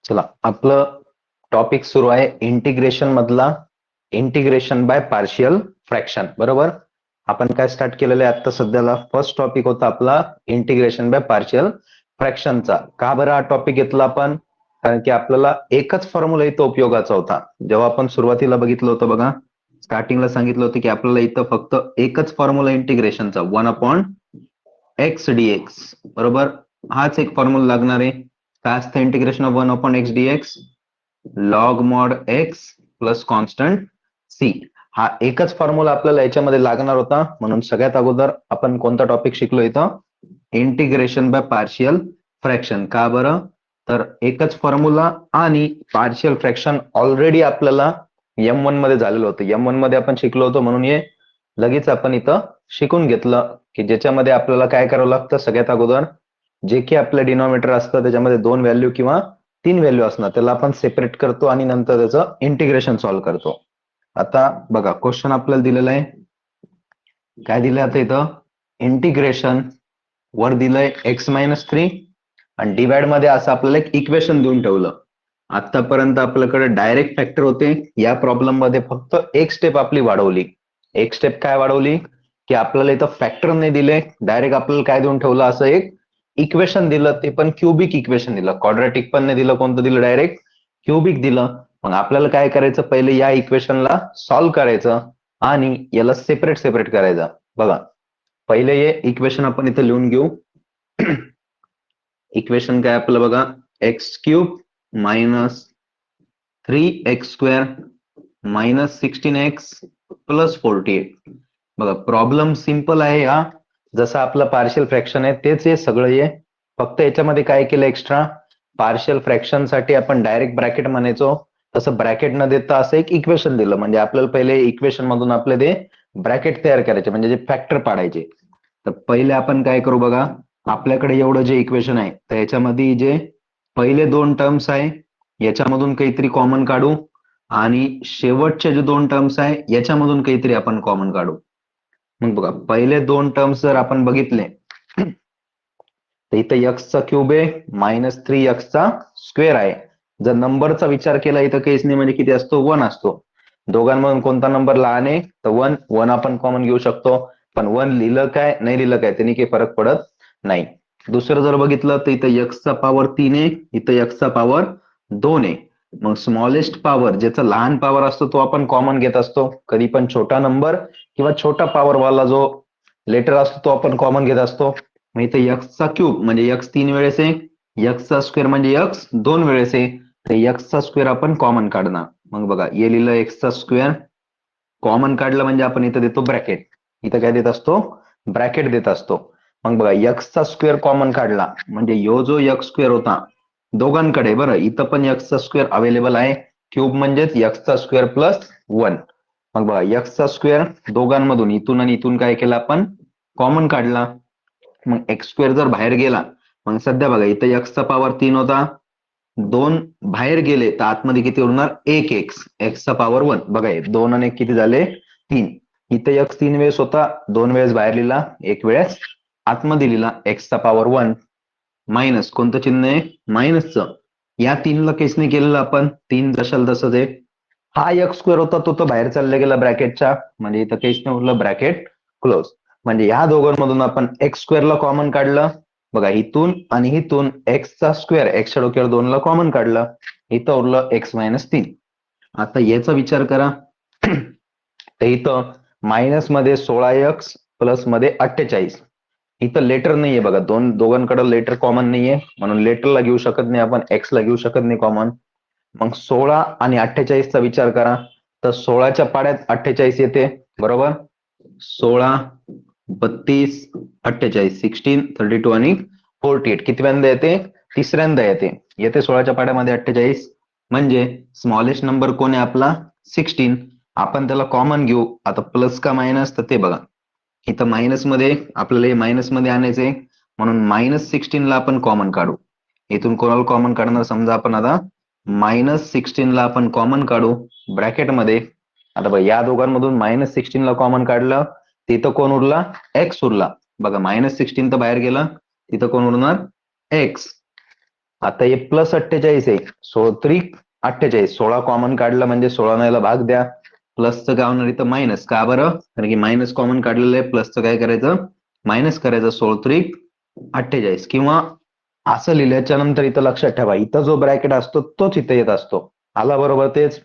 चला, आपलं टॉपिक सुरू आहे इंटिग्रेशन मधला, इंटिग्रेशन बाय पार्शियल फ्रॅक्शन. बरोबर. आपण काय स्टार्ट केलेलं आहे आता सध्याला? फर्स्ट टॉपिक होता आपला इंटिग्रेशन बाय पार्शियल फ्रॅक्शनचा. का बरं हा टॉपिक घेतला आपण? कारण की आपल्याला एकच फॉर्म्युला इथं उपयोगाचा होता. जेव्हा आपण सुरुवातीला बघितलं होतं बघा, स्टार्टिंगला सांगितलं होतं की आपल्याला इथं फक्त एकच फॉर्म्युला इंटिग्रेशनचा 1/x dx. बरोबर. हाच एक फॉर्म्युला लागणार आहे. काय असतं integration of 1/x dx? Log mod x plus constant c. हा एकच फॉर्म्युला आपल्याला याच्यामध्ये लागणार होता. म्हणून सगळ्यात अगोदर आपण कोणता टॉपिक शिकलो इथं? Integration by partial fraction. का बरं? तर एकच फॉर्म्युला आणि पार्शियल फ्रॅक्शन ऑलरेडी आपल्याला M1 मध्ये झालेलं होतं. M1 मध्ये आपण शिकलो होतो, म्हणून हे लगेच आपण इथं शिकून घेतलं की ज्याच्यामध्ये आपल्याला काय करावं लागतं? सगळ्यात अगोदर जे की आपलं डिनॉमिनेटर असतं त्याच्यामध्ये 2 व्हॅल्यू किंवा 3 व्हॅल्यू असणार, त्याला आपण सेपरेट करतो आणि नंतर त्याचं इंटिग्रेशन सॉल्व्ह करतो. आता बघा, क्वेश्चन आपल्याला दिलेला आहे. काय दिलंय आता इथं? इंटिग्रेशन वर दिलंय x-3 आणि डिवाइड मध्ये असं आपल्याला एक इक्वेशन देऊन ठेवलं. आतापर्यंत आपल्याकडे डायरेक्ट फॅक्टर होते. या प्रॉब्लेम मध्ये फक्त एक स्टेप आपली वाढवली. एक स्टेप काय वाढवली? की आपल्याला इथं फॅक्टर नाही दिले, डायरेक्ट आपल्याला काय देऊन ठेवलं? असं एक इक्वेशन दिलं, ते पण क्युबिक इक्वेशन दिलं. क्वाड्रॅटिक पण नाही दिलं, कोणतं दिलं? डायरेक्ट क्युबिक दिलं. मग आपल्याला काय करायचं? पहिले या इक्वेशनला सॉल्व्ह करायचं आणि याला सेपरेट सेपरेट करायचं. बघा, पहिले हे इक्वेशन आपण इथं लिहून घेऊ. इक्वेशन काय आपलं बघा, x³ minus 3x² minus 16x plus 48. बघा, प्रॉब्लेम सिंपल आहे हा. जसं आपलं पार्शियल फ्रॅक्शन आहे तेच हे सगळं आहे. फक्त याच्यामध्ये काय केलं एक्स्ट्रा? पार्शियल फ्रॅक्शन साठी आपण डायरेक्ट ब्रॅकेट म्हणायचो, तसं ब्रॅकेट न देता असं एक इक्वेशन दिलं. म्हणजे आपल्याला पहिले इक्वेशन मधून आपले ते ब्रॅकेट तयार करायचे, म्हणजे जे फॅक्टर पाडायचे. तर पहिले आपण काय करू बघा, आपल्याकडे एवढं जे इक्वेशन आहे तर याच्यामध्ये जे पहिले 2 टर्म्स आहे याच्यामधून काहीतरी कॉमन काढू आणि शेवटचे जे 2 टर्म्स आहे याच्यामधून काहीतरी आपण कॉमन काढू. मग बघा, पहिले 2 टर्म्स जर आपण बघितले तर इथं x चा क्यूब आहे मायनस 3x चा स्क्वेअर आहे. जर नंबरचा विचार केला इथं काहीच नाही, म्हणजे किती असतो? 1 असतो. दोघांमधून कोणता नंबर लहान आहे? तर 1 आपण कॉमन घेऊ शकतो. पण 1 लिहिलं काय नाही लिहिलं काय त्यांनी काही फरक पडत नाही. दुसरं जर बघितलं तर इथं x चा पॉवर 3 आहे, इथं x चा पॉवर 2 आहे. मग स्मॉलेस्ट पॉवर, ज्याचा लहान पॉवर असतो तो आपण कॉमन घेत असतो. कधी पण छोटा नंबर किंवा छोटा पॉवर वाला जो लेटर असतो तो आपण कॉमन घेत असतो. मग इथे x चा क्यूब म्हणजे x 3 वेळेस आहे, x चा स्क्वेअर म्हणजे x 2 वेळेस आहे. तर x चा स्क्वेअर आपण कॉमन काढणार. मग बघा, हे लिहिलं x चा स्क्वेअर, कॉमन काढलं म्हणजे आपण इथं देतो ब्रॅकेट. इथं काय देत असतो? ब्रॅकेट देत असतो. मग बघा, x चा स्क्वेअर कॉमन काढला म्हणजे यो जो x स्क्वेअर होता दोघांकडे, बरं इथं पण x चा स्क्वेअर अवेलेबल आहे. क्यूब म्हणजेच x चा स्क्वेअर प्लस 1. मग बघा, x चा स्क्वेअर दोघांमधून इथून आणि इथून काय केलं आपण? कॉमन काढला. मग x स्क्वेअर जर बाहेर गेला, मग सध्या बघा इथं x चा पॉवर 3 होता, 2 बाहेर गेले तर आतमध्ये किती उरणार? 1x, x चा पॉवर 1. बघा, 2 आणि 1 किती झाले? 3. इथं x 3 वेळेस होता, 2 वेळेस बाहेर लिहिला, 1 वेळेस आतमध्ये लिहिला. x चा पॉवर 1 मायनस कोणतं चिन्ह आहे? मायनसचं. या 3 ला काहीच नाही केलेलं आपण, 3 जशाल तसंच आहे. हा x स्क्वेअर होता तो तर बाहेर चालला गेला ब्रॅकेटच्या, म्हणजे इथं काहीच नाही उरलं, ब्रॅकेट क्लोज. म्हणजे या दोघांमधून आपण x स्क्वेअरला कॉमन काढलं. बघा, इथून आणि इथून x चा स्क्वेअर, x च्या डोक्यावर 2 ला कॉमन काढलं, इथं उरलं x मायनस 3. आता याचा विचार करा. तर इथं मायनस मध्ये 16x प्लस मध्ये 48. इथं लेटर नाहीये बघा, दोघांकडे लेटर कॉमन नाहीये, म्हणून लेटरला घेऊ शकत नाही आपण, x ला घेऊ शकत नाही कॉमन. मग 16 आणि 48 चा विचार करा, तर 16च्या पाड्यात 48 येते. बरोबर. 16, 32, 48, 16, 32 आणि 48 कितव्यांदा येते? तिसऱ्यांदा येते. येते 16च्या पाड्यामध्ये 48. म्हणजे स्मॉलेस्ट नंबर कोण आहे आपला? 16. आपण त्याला कॉमन घेऊ. आता प्लस का मायनस? तर ते बघा, इथं मायनस मध्ये आपल्याला हे मायनस मध्ये आणायचंय, म्हणून -16 ला आपण कॉमन काढू. इथून कोणाला कॉमन काढणार? समजा आपण आता -16 ला आपण कॉमन काढू ब्रॅकेटमध्ये. आता बघा, या दोघांमधून -16 ला कॉमन काढलं, तिथं कोण उरला? x उरला. बघा, -16 तर बाहेर गेला, तिथं कोण उरणार? x. आता हे प्लस 48 आहे, 16×3=48, 16 कॉमन काढलं म्हणजे 16 याला भाग द्या. प्लसचं काय होणार इथं मायनस, का बरं? कारण की मायनस कॉमन काढलेलं आहे, प्लसचं काय करायचं, मायनस करायचं. 16×3=48. किंवा असं लिहिल्याच्या नंतर इथं लक्षात ठेवा, इथं जो ब्रॅकेट असतो तोच इथं येत असतो. आला बरोबर? तेच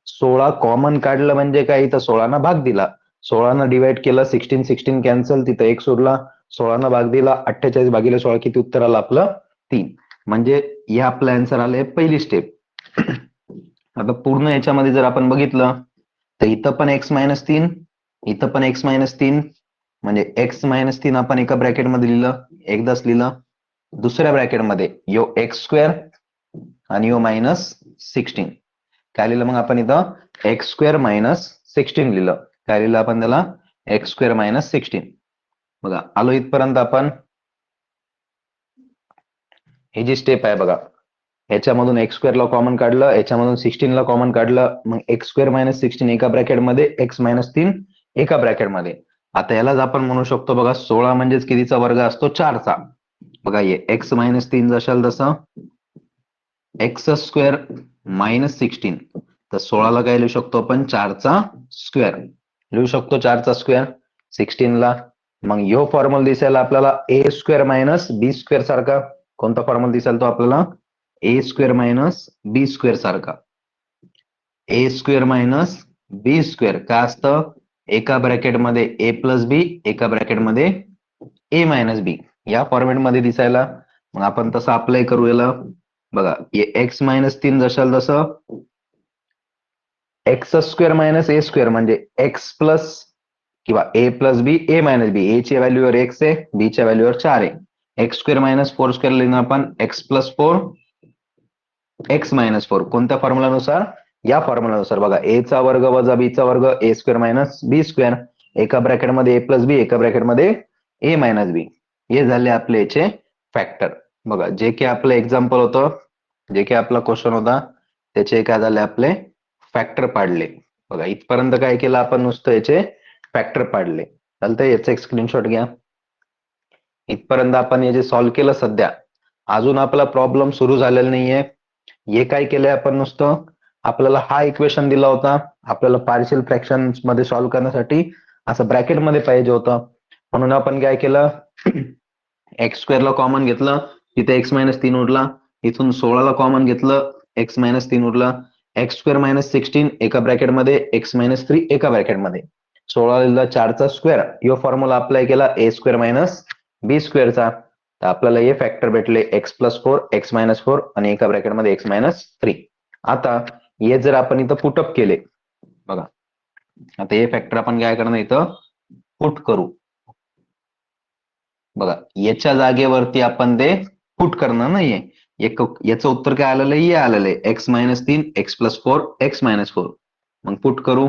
16 कॉमन काढलं म्हणजे काय, इथं 16 भाग दिला, 16 डिवाइड केलं, 16 16 कॅन्सल, तिथं 1 सोडला, 16 भाग दिला, 48/16 किती उत्तर आलं आपलं? 3. म्हणजे हे आपलं आन्सर आलंय पहिली स्टेप. आता पूर्ण याच्यामध्ये जर आपण बघितलं तर इथं पण x-3, इथं पण x-3, म्हणजे x-3 आपण एका ब्रॅकेटमध्ये लिहिलं, एकदाच लिहिलं. दुसऱ्या ब्रॅकेटमध्ये यो x² आणि यो -16. काय लिहिलं मग आपण इथं? x² - 16 लिहिलं. काय लिहिलं आपण त्याला? x² - 16. बघा, आलो इथपर्यंत आपण. ही जी स्टेप आहे बघा, याच्यामधून x² ला कॉमन काढलं, याच्यामधून 16 ला कॉमन काढलं, मग x² - 16 एका ब्रॅकेटमध्ये, x-3 एका ब्रॅकेटमध्ये. आता यालाच आपण म्हणू शकतो बघा, 16 म्हणजेच कितीचा वर्ग असतो? 4चा. बघा, हे x-3 जशाल तसं x² - 16, तर 16ला काय लिहू शकतो आपण? 4चा स्क्वेअर लिहू शकतो, 4चा स्क्वेअर 16ला. मग ह्यो फॉर्म्युला दिसायला आपल्याला a² - b² सारखा. कोणता फॉर्म्युला दिसेल तो आपल्याला? a² - b² सारखा. a² - b² काय असतं? एका ब्रॅकेटमध्ये a+b, एका ब्रॅकेटमध्ये a-b, या फॉर्मॅटमध्ये दिसायला. मग आपण तसं अप्लाय करू याला. बघा, x-3 जशाल तसं x² - a² म्हणजे x प्लस किंवा a+b, a-b. a च्या व्हॅल्यूवर x आहे, b च्या व्हॅल्यूवर 4 आहे. x² - 4² लिहिणं आपण x+4, x-4. कोणत्या फॉर्म्युलानुसार? या फॉर्म्युलानुसार. बघा, a चा वर्ग वजा b चा वर्ग, a² - b². एका ब्रॅकेटमध्ये a+b, एका ब्रॅकेटमध्ये a-b. हे झाले आपले याचे फॅक्टर. बघा, जे काही आपलं एक्झाम्पल होतं, जे काही आपला क्वेश्चन होता, त्याचे काय झाले आपले फॅक्टर पाडले. बघा, इथपर्यंत काय केलं आपण? नुसतं याचे फॅक्टर पाडले. चालतंय, याचा एक स्क्रीनशॉट घ्या. इथपर्यंत आपण हे जे सॉल्व्ह केलं सध्या, अजून आपला प्रॉब्लेम सुरू झालेला नाहीये. हे काय केलंय आपण? नुसतं आपल्याला हा इक्वेशन दिला होता, आपल्याला पार्शियल फ्रॅक्शन मध्ये सॉल्व्ह करण्यासाठी असं ब्रॅकेटमध्ये पाहिजे होतं, म्हणून आपण काय केलं? x² ला कॉमन घेतलं, तिथे x-3 उरला. इथून 16 कॉमन घेतलं, x-3 उरला. x² - 16 एका ब्रॅकेटमध्ये, x-3 एका ब्रॅकेटमध्ये. 16 लिहिला, 4चा स्क्वेअर. यो फॉर्म्युला अप्लाय केला a² - b² चा. तर आपल्याला हे फॅक्टर भेटले x+4, x-4 आणि एका ब्रॅकेटमध्ये x-3. आता हे जर आपण इथं पुटअप केले, बघा, आता हे फॅक्टर आपण काय करणार इथं? पुट करू. बघा, याच्या जागेवरती आपण ते पुट करणार नाहीये. याचं उत्तर काय आलेलं आहे? हे आलेलं आहे x-3, x+4, x-4. मग पुट करू.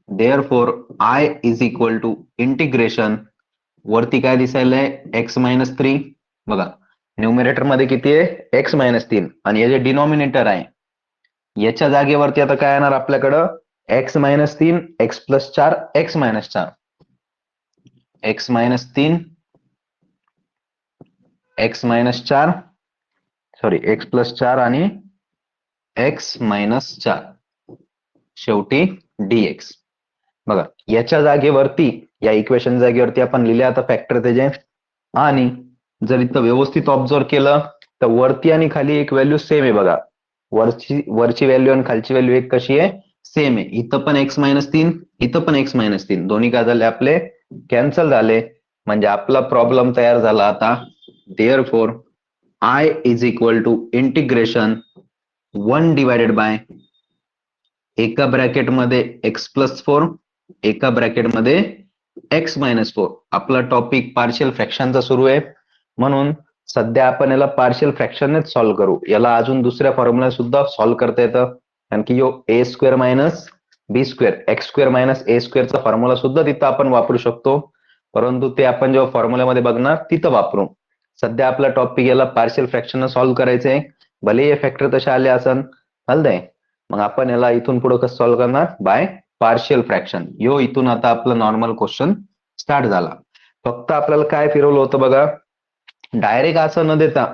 देअरफॉर I = इंटिग्रेशन, वरती काय दिसायलंय? x-3. बघा, न्यूमरेटर मध्ये किती आहे? x-3. आणि हे जे डिनॉमिनेटर आहे, याच्या जागेवरती आता काय येणार आपल्याकडं? x-3, x+4, x-4. x-3, x-4, sorry, x+4 आणि x-4, शेवटी dx. बघा, याच्या जागेवरती, या इक्वेशन जागेवरती आपण लिहिले आता फॅक्टर त्याचे. आणि जर इथं व्यवस्थित ऑब्झर्व केलं तर वरती आणि खाली एक व्हॅल्यू सेम आहे. बघा, वरची व्हॅल्यू आणि खालची व्हॅल्यू एक कशी आहे? सेम आहे. इथं पण x-3, इथं पण x-3. दोन्ही काय झाले आपले? कॅन्सल झाले. म्हणजे आपला प्रॉब्लेम तयार झाला आता. देअरफॉर I = इंटिग्रेशन 1/, एका ब्रॅकेटमध्ये x+4, एका ब्रॅकेटमध्ये x-4. आपला टॉपिक पार्शियल फ्रॅक्शनचा सुरू आहे, म्हणून सध्या आपण याला पार्शियल फ्रॅक्शननेच सॉल्व्ह करू. याला अजून दुसऱ्या फॉर्म्युला सुद्धा सॉल्व्ह करता येतं, कारण की यो a² - b², x² - a² चा फॉर्म्युला सुद्धा तिथं आपण वापरू शकतो, परंतु ते आपण जेव्हा फॉर्म्युल्यामध्ये बघणार तिथं वापरू. सध्या आपला टॉपिक याला पार्शियल फ्रॅक्शन सॉल्व्ह करायचंय. भले हे फॅक्टर तसे आले असन, चालतंय. मग आपण याला इथून पुढे कसं सॉल्व्ह करणार? By partial fraction. यो इथून आता आपला नॉर्मल क्वेश्चन स्टार्ट झाला. फक्त आपल्याला काय फिरवलं होतं बघा, डायरेक्ट असं न देता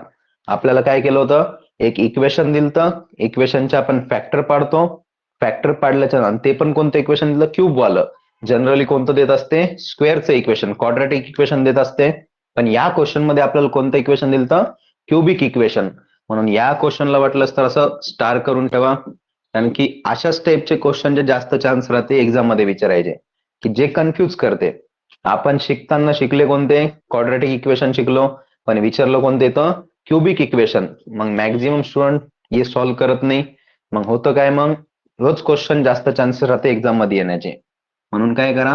आपल्याला काय केलं होतं, एक इक्वेशन दिलं, इक्वेशनचे आपण फॅक्टर पाडतो, फॅक्टर पाडल्याच्या नंतर ते पण कोणतं इक्वेशन दिलं, क्यूब वालं. जनरली कोणतं देत असते, स्क्वेअरचं इक्वेशन, क्वाड्रॅटिक इक्वेशन देत असते. पण या क्वेश्चन मध्ये आपल्याला कोणतं इक्वेशन दिलं, क्युबिक इक्वेशन. म्हणून या क्वेश्चनला वाटलंच तर असं स्टार करून ठेवा, कारण की अशा स्टेपचे क्वेश्चन जे जास्त चान्स राहते एक्झाम मध्ये विचारायचे, की जे कन्फ्युज करते. आपण शिकताना शिकले कोणते, क्वाड्रॅटिक इक्वेशन शिकलो, पण विचारलं कोणते येतं, क्युबिक इक्वेशन. मग मॅक्झिमम स्टुडंट हे सॉल्व्ह करत नाही. मग होतं काय, मग रोज क्वेश्चन जास्त चान्सेस राहते एक्झाम मध्ये येण्याचे. म्हणून काय करा,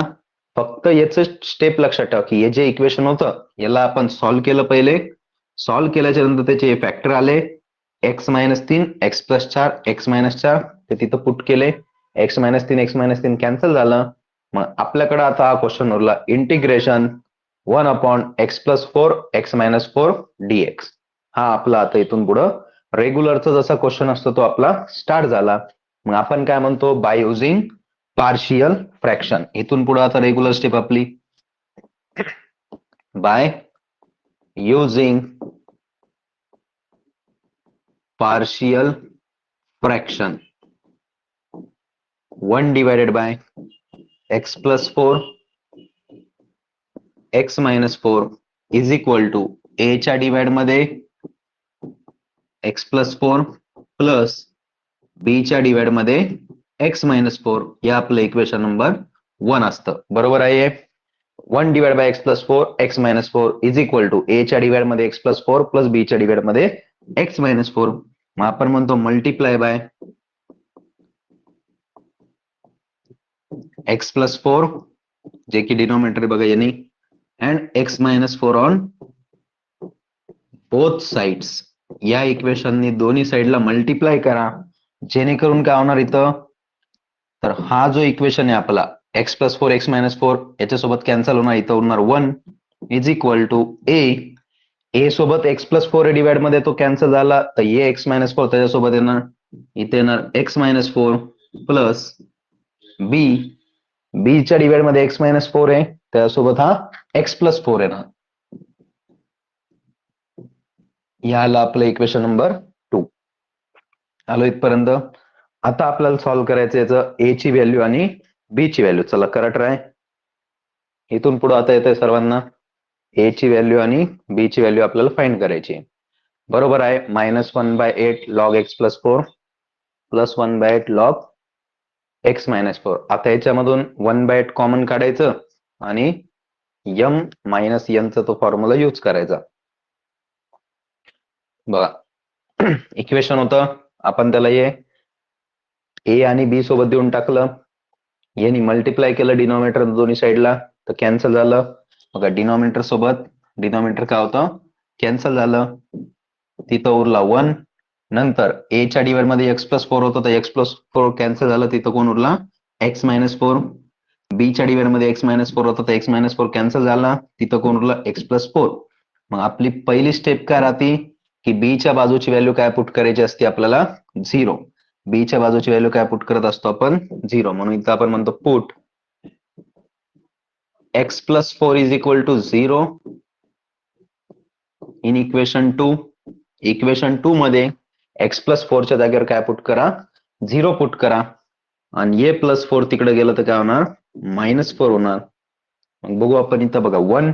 फक्त याच स्टेप लक्षात ठेवा, की हे जे इक्वेशन होतं याला आपण सॉल्व्ह केलं पहिले. सॉल्व्ह केल्याच्या नंतर त्याचे फॅक्टर आले, x-3, x+4, x-4, ते तिथं पुट केले. x-3, x-3 कॅन्सल झालं. मग आपल्याकडे आता हा क्वेश्चन उरला, इंटिग्रेशन 1/x+4 x-4 dx. हा आपला आता इथून पुढं रेग्युलरचा जसा क्वेश्चन असतो तो आपला स्टार्ट झाला. मग आपण काय म्हणतो, बाय युझिंग पार्शियल फ्रॅक्शन. इथून पुढे आता रेग्युलर स्टेप आपली, by using partial fraction 1/x+4 x-4 is equal to a च्या डिवाइड मध्ये x+4 प्लस b च्या डिवाइड मध्ये x-4. हे आपलं इक्वेशन नंबर 1 असतं. बरोबर आहे. 1/x+4 x-4 is equal to a च्या डिवाइड मध्ये x+4 प्लस b च्या डिवाइड मध्ये x-4. मग आपण म्हणतो मल्टिप्लाय बाय x+4 जे की डिनॉमिनेटर बघा यांनी, and x-4 on both sides. या इक्वेशननी दोन्ही साइडला मल्टिप्लाय करा, जेणेकरून काय होणार इथं, तर हा जो इक्वेशन आहे आपला x+4 x-4 याच्यासोबत कॅन्सल होणार, इथं होणार 1 इज इक्वल टू a सोबत x+4 डिवाइड मध्ये तो कॅन्सल झाला, तर ये x-4 त्याच्यासोबत येणार, इथे येणार x-4 प्लस b च्या डिवाइड मध्ये x-4 आहे, त्यासोबत हा x+4 येणार. याला आपलं इक्वेशन नंबर 2 आलो इथपर्यंत. आता आपल्याला सॉल्व्ह करायचं याचं a ची व्हॅल्यू आणि b ची व्हॅल्यू. चला करा ट्राय. इथून पुढे आता येते सर्वांना a ची व्हॅल्यू आणि b ची व्हॅल्यू आपल्याला फाइंड करायची. बरोबर आहे, -1/8 log x+4 plus 1/8 log x-4. आता याच्यामधून 1/8 कॉमन काढायचं आणि m मायनस n चा तो फॉर्म्युला यूज करायचा. बघा इक्वेशन होतं, आपण त्याला ये a आणि b सोबत देऊन टाकलं, यांनी मल्टिप्लाय केलं डिनॉमिनेटर दोन्ही साइडला, तर कॅन्सल झालं. बघा डिनॉमिनेटर सोबत डिनॉमिनेटर काय होतं, कॅन्सल झालं, तिथं उरला 1. नंतर a च्या डिवाइड मध्ये x+4 होतं, तर x+4 कॅन्सल झालं, तिथं कोण उरला, x-4. b च्या डिवाइड मध्ये x-4 होतं, तर x-4 कॅन्सल झाला, तिथं कोण उरला, x+4. मग आपली पहिली स्टेप काय राहते, की b च्या बाजूची व्हॅल्यू काय पुट करायची असते आपल्याला, 0. b च्या बाजूची व्हॅल्यू काय पुट करत असतो आपण, 0. म्हणून इथं आपण म्हणतो put x+4 is equal to 0 in equation 2. Equation 2 मध्ये x+4 च्या जागेवर काय पुट करा, 0 पुट करा, आणि ये +4 तिकडे गेलं तर काय होणार, -4 होणार. मग बघू आपण इथं बघा 1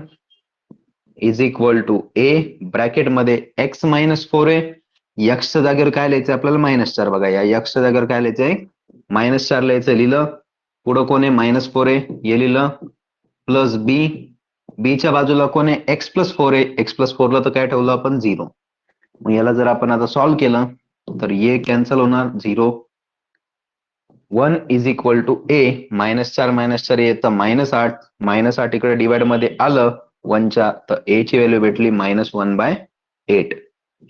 is equal to a bracket मध्ये x-4 आहे, x च्या जागेवर काय लिहायचं आपल्याला, -4. बघा या x च्या जागेवर काय लिहायचंय, -4 लिहायचं, लिहिलं. पुढं कोण आहे, -4 आहे, हे लिहिलं, प्लस b च्या बाजूला कोण आहे, x+4 आहे, x+4 ला तर काय ठेवलं आपण, 0. मग याला जर आपण आता सॉल्व्ह केलं तर ये कॅन्सल होणार, 0. 1 इज इक्वल टू a -4 येतं -8, -8 इकडे डिवाइड मध्ये आलं 1च्या, तर a ची व्हॅल्यू भेटली -1/8.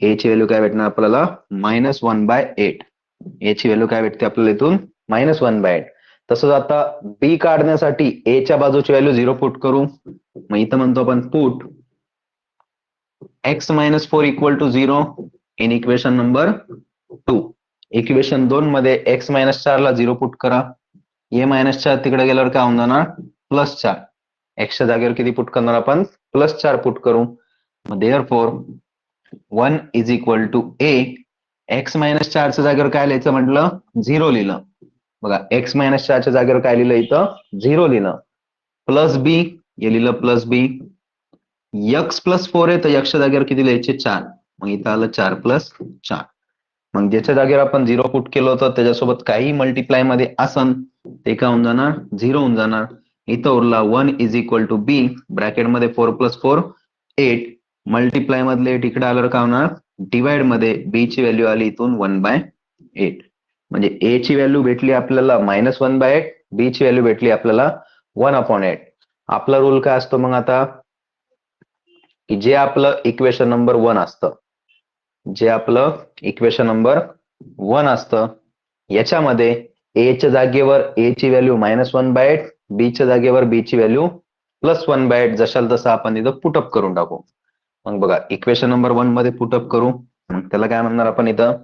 a ची व्हॅल्यू काय भेटणार आपल्याला, -1/8. a ची व्हॅल्यू काय भेटते आपल्याला इथून, -1/8. तसंच आता b काढण्यासाठी a च्या बाजूची व्हॅल्यू 0 पुट करू. मग इथं म्हणतो आपण put x-4 equal to 0 in equation number 2. Equation 2 मध्ये x-4 ला 0 पुट करा, ये -4 तिकडे गेल्यावर काय होऊन जाणार, +4. x च्या जागेवर किती पुट करणार आपण, +4 पुट करू. मग therefore 1 is equal to a. X minus 4च्या जागेवर काय लिहायचं म्हटलं? 0 लिहिलं. बघा एक्स मायनस 4च्या जागेवर काय लिहिलं इथं? 0 लिहिलं. प्लस बी, हे लिहिलं प्लस बी. एक्स प्लस 4 आहे तर एक्सच्या जागेवर किती लिहायचे? 4. मग इथं आलं 4 प्लस 4. मग ज्याच्या जागेवर आपण 0 पुट केलं होतं त्याच्यासोबत काही मल्टिप्लाय मध्ये असन ते काय होऊन जाणार? 0 होऊन जाणार. इथं उरला 1 इज इक्वल टू बी, ब्रॅकेटमध्ये 4 प्लस 4 8. मल्टिप्लाय मधले 8 इकडे आल्यावर काय होणार? डिवाइड मध्ये बी ची व्हॅल्यू आली इथून 1/8. म्हणजे ए ची व्हॅल्यू भेटली आपल्याला -1/8, बी ची व्हॅल्यू भेटली आपल्याला 1/8. आपला रूल काय असतो मग आता? की जे आपलं इक्वेशन नंबर 1 असतं, जे आपलं इक्वेशन नंबर 1 असतं याच्यामध्ये ए च्या जागेवर ए ची व्हॅल्यू -1/8, बी च्या जागेवर बी ची व्हॅल्यू +1/8 जशाल तसं आपण इथं पुटअप करून टाकू. मग बघा इक्वेशन नंबर 1 मध्ये पुटअप करू. मग त्याला काय म्हणणार आपण इथं?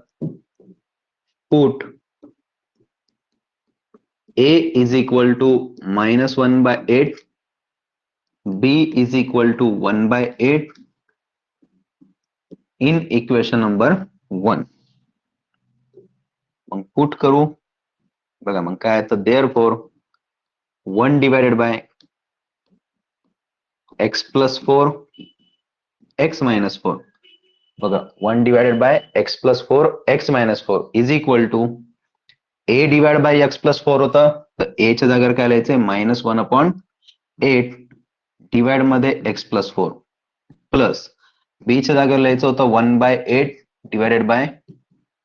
Put A is equal to -1/8, B is equal to 1/8 in equation number 1. मग पुट करू. बघा मग काय येतं? Therefore 1 divided by x plus 4 x minus 4. बघा 1 divided by x plus 4 x minus 4 is equal to A divide by x plus 4 होतं तर ए च्या जागेवर काय लिहायचंय? -1/8 डिवाइड मध्ये एक्स प्लस 4 प्लस बी च्या जागेवर लिहायचं होतं 1/8 डिवायडेड बाय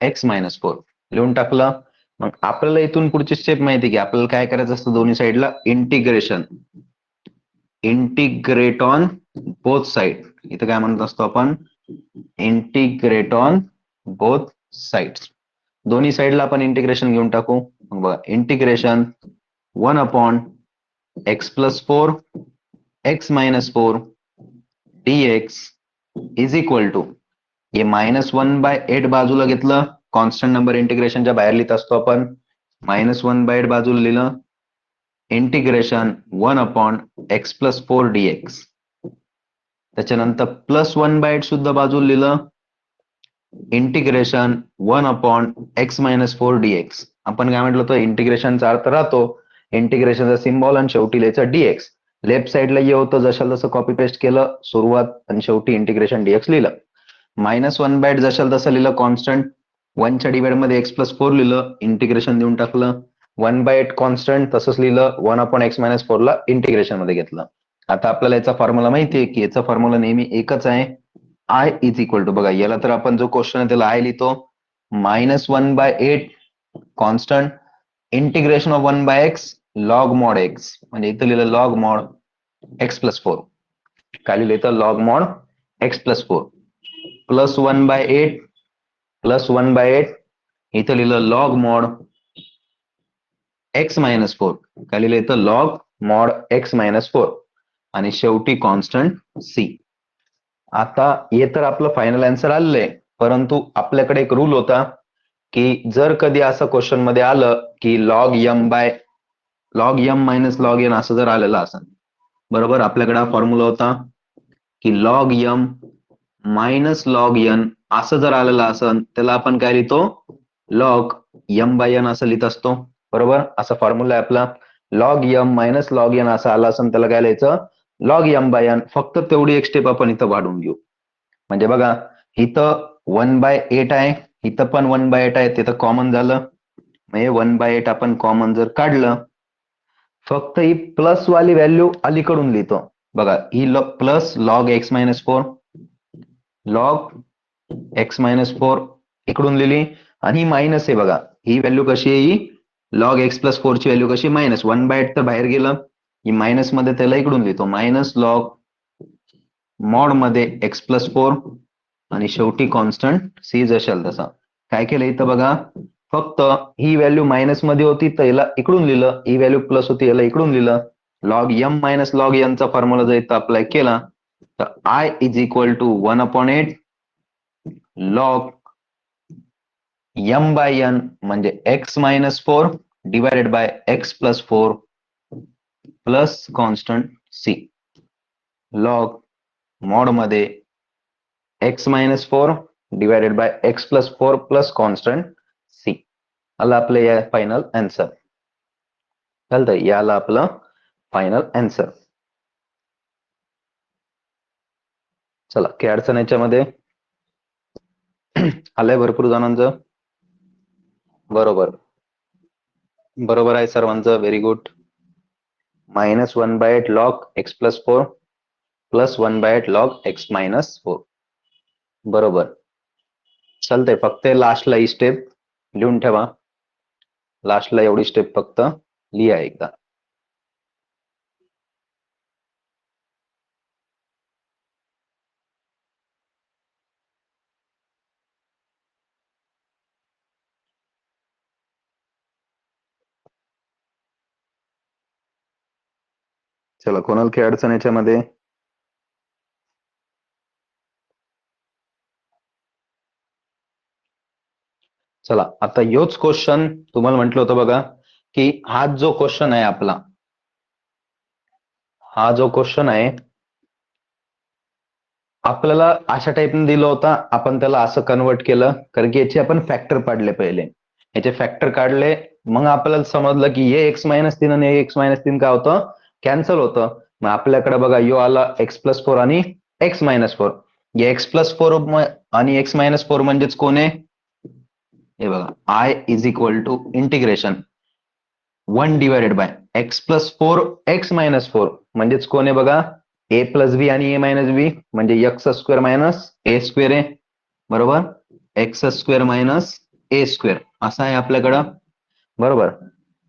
एक्स मायनस 4. लिहून टाकलं. मग आपल्याला इथून पुढची स्टेप माहिती की आपल्याला काय करायचं असतं? दोन्ही साईडला integration. Integrate on both side. इथं काय म्हणत असतो आपण? Integrate on both sides. दोन्ही साईडला आपण इंटिग्रेशन घेऊन टाकू. मग बघा integration 1/x plus 4 x minus 4 dx is equal to, हे -1/8 बाजूला घेतलं, कॉन्स्टंट नंबर इंटिग्रेशनच्या बाहेर लिहित असतो आपण. -1/8 बाजूला लिहिलं. Integration 1/x plus 4 dx. त्याच्यानंतर +1/8 सुद्धा बाजूला लिहिलं. Integration 1/x minus 4 dx. आपण काय म्हटलं होतं? इंटिग्रेशनचा अर्थ राहतो इंटिग्रेशनचा सिम्बॉल आणि शेवटी लिहायचं dx. लेफ्ट साईडला ये होतं जशाल तसं कॉपी पेस्ट केलं, सुरुवात आणि शेवटी इंटिग्रेशन dx लिहिलं. -1/8 जशाल तसं लिहिलं कॉन्स्टंट. 1च्या डिवाइड मध्ये एक्स प्लस 4 लिहिलं, इंटिग्रेशन देऊन टाकलं. 1/8 कॉन्स्टंट तसंच लिहिलं, 1/x मायनस 4 ला इंटिग्रेशन मध्ये घेतलं. आता आपल्याला याचा फॉर्म्युला माहितीये की याचा फॉर्म्युला नेहमी एकच आहे, आय इज इक्वल टू. बघा याला तर आपण जो क्वेश्चन आहे त्याला आय लिहितो. -1/8 constant integration of 1/x log mod x. म्हणजे इथं लिहिलं लॉग मॉड एक्स प्लस 4. काय लिहिलं इथं? Log mod x plus 4 plus 1/8 plus 1/8. इथं लिहिलं लॉग मॉड एक्स मायनस 4. काय लिहिलं इथं? Log mod x minus 4. आणि शेवटी कॉन्स्टंट सी. आता हे तर आपलं फायनल आन्सर आलेलं आहे, परंतु आपल्याकडे एक रूल होता की जर कधी असं क्वेश्चन मध्ये आलं की log M minus log N असं जर आलेलं असेल, बरोबर, आपल्याकडे हा फॉर्म्युला होता की log M minus log N असं जर आलेलं असेल त्याला आपण काय लिहितो? लॉग एम बाय एन असं लिहित असतो, बरोबर. असा फॉर्म्युला आहे आपला. Log M minus log N असं आला असेल त्याला काय लिहायचं? Log M by N. फक्त तेवढी एक स्टेप आपण इथं वाढवून घेऊ. म्हणजे बघा इथं 1/8 आहे, इथं पण 1/8 आहे, तिथं कॉमन झालं. म्हणजे 1/8 आपण कॉमन जर काढलं, फक्त ही प्लस वाली व्हॅल्यू अलीकडून लिहितो. बघा ही plus log x minus 4, log x minus 4 इकडून लिहिली. आणि ही मायनस आहे. बघा ही व्हॅल्यू कशी आहे? ही लॉग एक्स प्लस 4 ची व्हॅल्यू कशी? -1/8 तर बाहेर गेलं, ही मायनस मध्ये त्याला इकडून लिहितो. मायनस लॉग मॉड मध्ये एक्स प्लस 4 आणि शेवटी कॉन्स्टंट सी जशाल तसा. काय केलं इथं? बघा फक्त ही व्हॅल्यू मायनस मध्ये होती तर याला इकडून लिहिलं, ही व्हॅल्यू प्लस होती याला इकडून लिहिलं. Log M minus log n चा फॉर्म्युला जर इथं अप्लाय केला तर I is equal to 1/8 log M by n म्हणजे x minus 4 divided by x plus 4 plus constant c. Log mod मध्ये x minus 4 divided by x plus 4 plus constant c. आला आपलं या फायनल आन्सर. चालतंय, याला आपलं फायनल आन्सर. चला, काय अडचण याच्यामध्ये? आलंय भरपूर जणांचं. बरोबर बरोबर आहे सर्वांचं. Very good. -1/8 log x plus 4 plus 1/8 log x minus 4. बरोबर. चालतंय, फक्त लास्टला ही स्टेप लिहून ठेवा. लास्टला एवढी स्टेप फक्त लिहा एकदा. चला, कोणाला काही अडचण याच्यामध्ये? चला, आता योच क्वेश्चन तुम्हाला म्हटलं होतं बघा, की हा जो क्वेश्चन आहे आपला, हा जो क्वेश्चन आहे आपल्याला अशा टाईपने दिलं होता, आपण त्याला असं कन्वर्ट केलं, कारण की याचे आपण फॅक्टर पाडले पहिले. याचे फॅक्टर काढले, मग आपल्याला समजलं की हे x-3 आणि x-3 काय होतं, कॅन्सल होतं. मग आपल्याकडे बघा यो आला x+4 आणि x-4. x+4 आणि x-4 म्हणजेच कोण आहे? हे बघा, I is equal to integration 1 divided by x+4 x-4 म्हणजेच कोण आहे बघा, a प्लस बी आणि a मायनस बी म्हणजे x² मायनस a² आहे. बरोबर, x² मायनस a², असं आहे आपल्याकडं. बरोबर.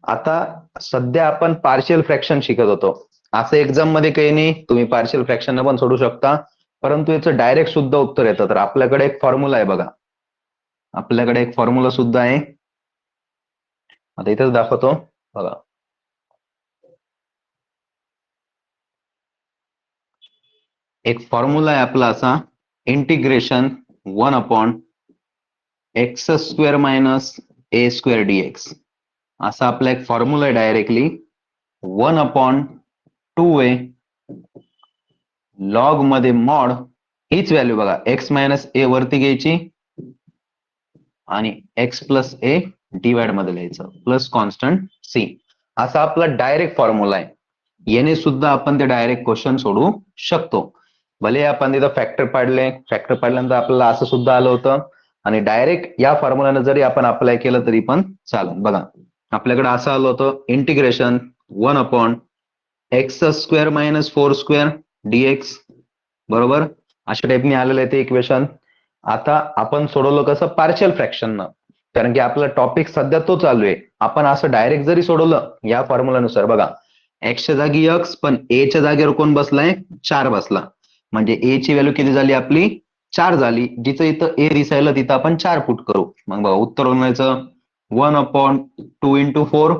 आता सध्या आपण पार्शियल फ्रॅक्शन शिकत होतो. असं एक्झाम मध्ये काही नाही, तुम्ही पार्शियल फ्रॅक्शन पण सोडू शकता, परंतु याचं डायरेक्ट सुद्धा उत्तर येतं. तर आपल्याकडे एक फॉर्म्युला आहे बघा, आपल्याकडे एक फॉर्म्युला सुद्धा आहे. आता इथेच दाखवतो बघा. एक फॉर्म्युला आहे आपला असा, integration 1/x² minus a² dx. असा आपला एक फॉर्म्युला आहे डायरेक्टली 1/2a लॉग मध्ये मॉड, हीच व्हॅल्यू बघा x मायनस a वरती घ्यायची आणि x प्लस a डिवाइड मध्ये लिहायचं प्लस कॉन्स्टंट c. असा आपला डायरेक्ट फॉर्म्युला आहे. याने सुद्धा आपण ते डायरेक्ट क्वेश्चन सोडवू शकतो. भले आपण तिथं फॅक्टर पाडले, फॅक्टर पाडल्यानंतर आपल्याला असं सुद्धा आलं होतं, आणि डायरेक्ट या फॉर्म्युलाने जरी आपण अप्लाय केलं तरी पण चालेल. बघा, आपल्याकडे असं आलं होतं इंटिग्रेशन 1/x² मायनस 4² dx. बरोबर, अशा टाईपने आलेलं आहे ते इक्वेशन. आता आपण सोडवलं कसं, पार्शियल फ्रॅक्शननं, कारण की आपला टॉपिक सध्या तो चालू आहे. आपण असं डायरेक्ट जरी सोडवलं या फॉर्म्युलानुसार, बघा एक्सच्या जागी x, पण a च्या जागेवर कोण बसलाय, 4 बसला. म्हणजे a ची व्हॅल्यू किती झाली आपली, 4 झाली. जिथं इथं a दिसायला तिथं आपण 4 पुट करू. मग बघा उत्तर होण्याचं 1/2 इंटू 4.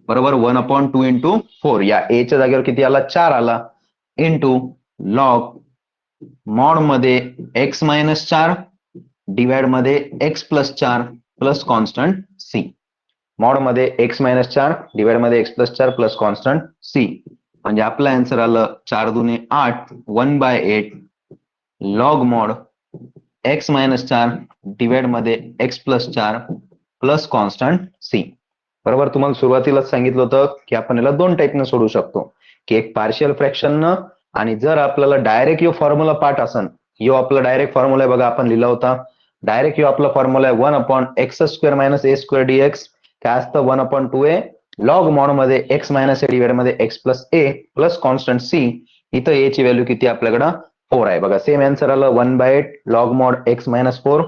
बरोबर, 1/2 इंटू 4. या a च्या जागेवर किती आला, 4 आला, इंटू लॉग मॉड मध्ये x मायनस 4 डिवाइड मध्ये x plus 4 plus constant c. Mod मध्ये x मायनस 4 डिवाइड मध्ये x plus 4 plus constant c. म्हणजे आपलं आन्सर आलं 4 दुने 8 1/8 log mod x minus 4 divide मध्ये x plus 4 plus constant c. बरोबर, तुम्हाला सुरुवातीलाच सांगितलं होतं की आपण याला दोन टाईपनं सोडू शकतो, की एक पार्शियल फ्रॅक्शननं, आणि जर आपल्याला डायरेक्ट यो फॉर्म्युला पाठ असन, यो आपला डायरेक्ट फॉर्म्युला बघा आपण लिहिला होता. डायरेक्ट यो आपला फॉर्म्युला आहे 1/x² मायनस a² dx. काय असतं, 1/2a लॉग मॉड मध्ये x मायनस a डिवाइड मध्ये x plus a plus constant c. इथं a ची व्हॅल्यू किती आपल्याकडं, 4 आहे. बघा, सेम आन्सर आलं 1/8 log mod x minus 4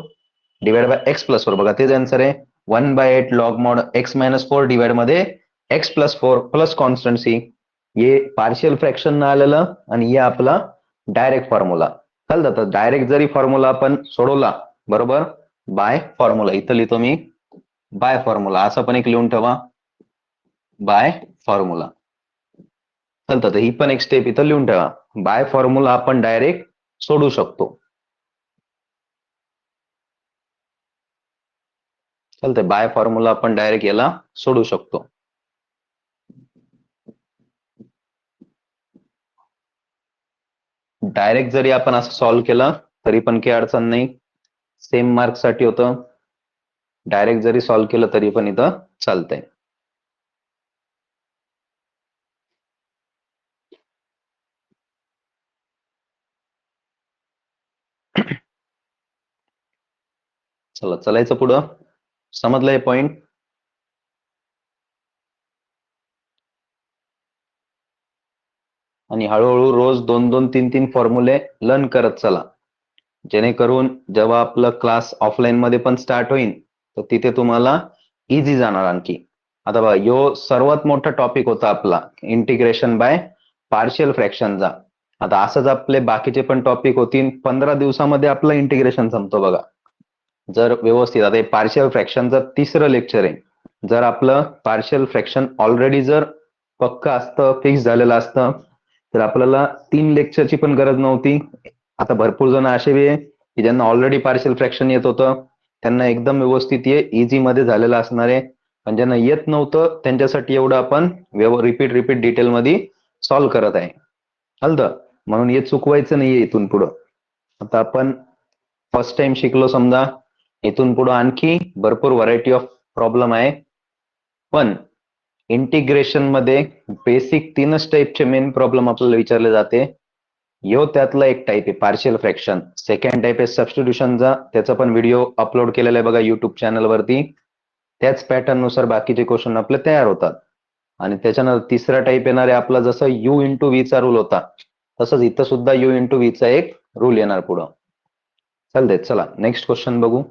divide by x plus 4. बघा, तेच आन्सर आहे 1/8 log mod x minus 4 divide मध्ये x plus 4 plus constant c. हे पार्शियल फ्रॅक्शन आलेलं, आणि हे आपला डायरेक्ट फॉर्म्युला. चालतं, तर डायरेक्ट जरी फॉर्म्युला आपण सोडवला, बरोबर, बाय फॉर्म्युला इथं लिहितो मी, बाय फॉर्म्युला असं पण एक लिहून ठेवा, बाय फॉर्म्युला. चालतं, तर ही पण एक स्टेप इथं लिहून ठेवा. बाय फॉर्म्युला आपण डायरेक्ट सोडू शकतो. चालतंय, बाय फॉर्म्युला आपण डायरेक्ट याला सोडू शकतो. डायरेक्ट जरी आपण असं सॉल्व्ह केलं तरी पण काही अडचण नाही, सेम मार्क साठी होतं. डायरेक्ट जरी सॉल्व्ह केलं तरी पण इथं चालतंय. चला चलायचं पुढं. समजलंय पॉइंट? आणि हळूहळू रोज 2-2, 3-3 फॉर्म्युले लर्न करत चला, जेणेकरून जेव्हा आपलं क्लास ऑफलाईन मध्ये पण स्टार्ट होईल तर तिथे तुम्हाला इझी जाणार आणखी. आता बघा, यो सर्वात मोठा टॉपिक होता आपला इंटिग्रेशन बाय पार्शियल फ्रॅक्शनचा. आता असंच आपले बाकीचे पण टॉपिक होतील. 15 दिवसामध्ये आपलं इंटिग्रेशन संपतो बघा, जर व्यवस्थित. आता हे पार्शियल फ्रॅक्शनचं तिसरं लेक्चर आहे. जर आपलं पार्शियल फ्रॅक्शन ऑलरेडी जर पक्क असतं, फिक्स झालेलं असतं, तर आपल्याला 3 लेक्चरची पण गरज नव्हती. आता भरपूर जण असे बी आहे की ज्यांना ऑलरेडी पार्शियल फ्रॅक्शन येत होतं, त्यांना एकदम व्यवस्थित इझी मध्ये झालेलं असणार आहे. पण ज्यांना येत नव्हतं त्यांच्यासाठी एवढं आपण रिपीट डिटेल मध्ये सॉल्व्ह करत आहे. चालतं, म्हणून हे चुकवायचं नाहीये इथून पुढं. आता आपण फर्स्ट टाइम शिकलो समजा, इथून पुढं आणखी भरपूर व्हरायटी ऑफ प्रॉब्लेम आहे. पण इंटिग्रेशन मध्ये बेसिक 3च टाईपचे मेन प्रॉब्लेम आपल्याला विचारले जाते. यो त्यातला एक टाईप आहे पार्शियल फ्रॅक्शन. सेकंड टाईप आहे सबस्टिट्यूशनचा, त्याचा पण व्हिडिओ अपलोड केलेला आहे बघा युट्यूब चॅनल वरती. त्याच पॅटर्न नुसार बाकीचे क्वेश्चन आपले तयार होतात. आणि त्याच्यानंतर तिसरा टाईप येणार आहे आपला, जसं यू इंटू व्ही चा रूल होता तसंच इथं सुद्धा यू इंटू व्ही चा एक रूल येणार पुढं. चालतंय, चला नेक्स्ट क्वेश्चन बघू.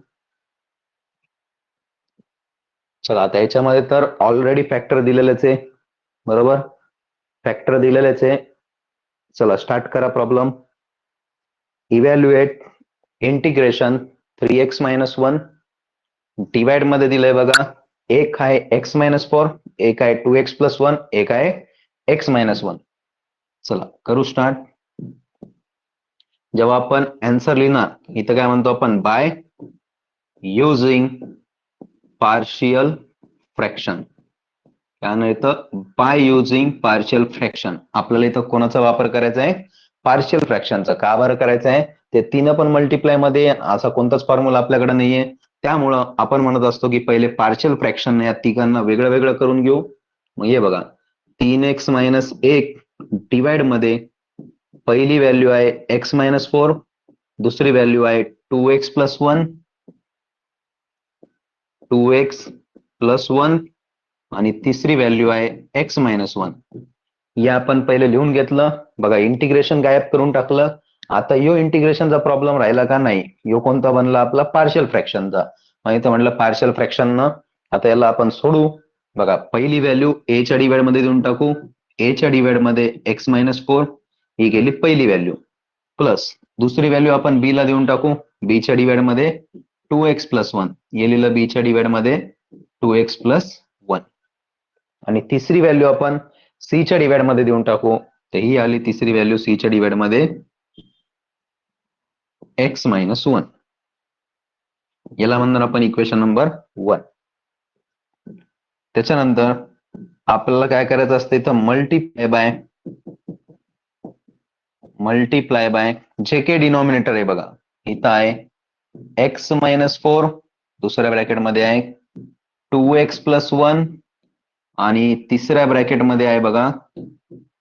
चला, आता याच्यामध्ये तर ऑलरेडी फॅक्टर दिलेलेच आहे, बरोबर? फॅक्टर दिलेलेच आहे. चला स्टार्ट करा problem. Evaluate integration 3x-1 divide मध्ये दिलंय बघा. एक आहे x-4, एक आहे 2x+1, एक आहे x-1. चला करू स्टार्ट. जेव्हा आपण आन्सर लिहिणार इथं काय म्हणतो आपण, बाय युजिंग पार्शियल फ्रॅक्शन. त्यानं इथं बाय युजिंग पार्शियल फ्रॅक्शन, आपल्याला इथं कोणाचा वापर करायचा आहे? पार्शियल फ्रॅक्शनचा. का बरं करायचं आहे? ते 3 पण मल्टिप्लाय मध्ये असा कोणताच फॉर्म्युला आपल्याकडे नाहीये, त्यामुळं आपण म्हणत असतो की पहिले पार्शियल फ्रॅक्शन या तिघांना वेगळं वेगळं करून घेऊ. मग हे बघा, 3x-1 डिवाइड मध्ये पहिली व्हॅल्यू आहे x-4, दुसरी व्हॅल्यू आहे 2x+1, 2x+1 आणि तिसरी व्हॅल्यू आहे x-1. या आपण पहिले लिहून घेतलं बघा, इंटिग्रेशन गायब करून टाकलं. आता यो इंटिग्रेशनचा प्रॉब्लेम राहिला का नाही? यो कोणता बनला आपला? पार्शियल फ्रॅक्शनचा. मग इथं म्हटलं पार्शियल फ्रॅक्शन न आता याला आपण सोडू. बघा, पहिली व्हॅल्यू ए च्या डिवाइड मध्ये देऊन टाकू. ए च्या डिवाइड मध्ये x-4 ही गेली पहिली व्हॅल्यू, प्लस दुसरी व्हॅल्यू आपण बी ला देऊन टाकू. बी च्या डिवाइड मध्ये 2x+1 हे लिहिलं बी च्या डिवाइड मध्ये 2x+1. आणि तिसरी व्हॅल्यू आपण सी च्या डिवाइड मध्ये देऊन टाकू. तर ही आली तिसरी व्हॅल्यू सी च्या डिवाइड मध्ये x-1. याला म्हणणार आपण इक्वेशन नंबर 1. त्याच्यानंतर आपल्याला काय करायचं असतं, इथं multiply by J K denominator आहे बघा, इथं आहे x-4, दुसऱ्या ब्रॅकेट मध्ये आहे 2x+1 आणि तिसऱ्या ब्रॅकेट मध्ये आहे बघा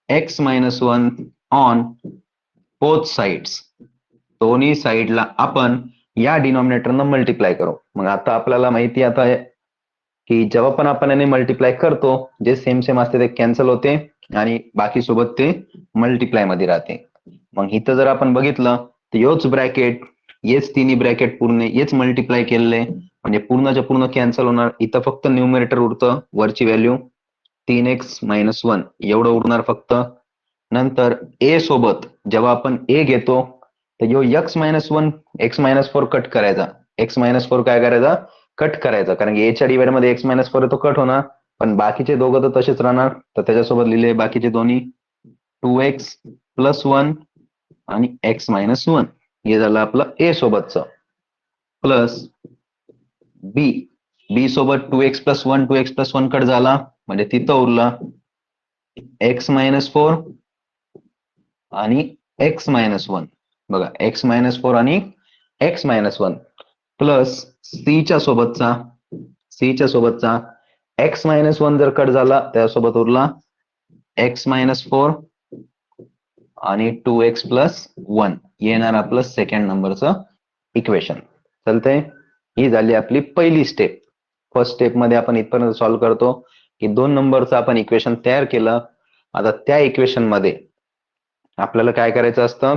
x-1 ऑन बोथ साइड्स. दोन्ही साइडला आपण या डिनॉमिनेटरनं मल्टिप्लाय करू. मग आता आपल्याला माहिती आता आहे की जेव्हा पण आपण याने मल्टिप्लाय करतो, जे सेम सेम असते ते कॅन्सल होते आणि बाकी सोबत ते मल्टिप्लाय मध्ये राहते. मग इथं जर आपण बघितलं तर योच ब्रॅकेट, येच तिन्ही ब्रॅकेट पूर्ण येच मल्टिप्लाय केलेले, म्हणजे पूर्णच्या पूर्ण कॅन्सल होणार. इथं फक्त न्यूमरेटर उरतं, वरची व्हॅल्यू 3x-1 एवढं उरणार फक्त. नंतर ए सोबत जेव्हा आपण ए घेतो तर यो x-1 x-4 कट करायचा. x-4 काय करायचा? कट करायचा, कारण ए च्या डिवाइड मध्ये x-4 तो कट होणार, पण बाकीचे दोघं तर तसेच राहणार. तर त्याच्यासोबत लिहिले बाकीचे दोन्ही 2x+1 आणि x-1. हे झालं आपलं ए सोबतचं. प्लस बी सोबत 2x+1 कट झाला, म्हणजे तिथं उरला x-4 आणि एक्स मायनस वन, बघा एक्स मायनस फोर आणि एक्स मायनस वन प्लस सीच्या सोबतचा एक्स मायनस वन जर कट झाला त्यासोबत उरला एक्स मायनस फोर आणि 2x प्लस वन येणार आपलं सेकंड नंबरचं इक्वेशन. चालतंय, ही झाली आपली पहिली स्टेप. फर्स्ट स्टेप मध्ये आपण इथपर्यंत सॉल्व्ह करतो की 2 नंबरचं आपण इक्वेशन तयार केलं. आता त्या इक्वेशन मध्ये आपल्याला काय करायचं असतं,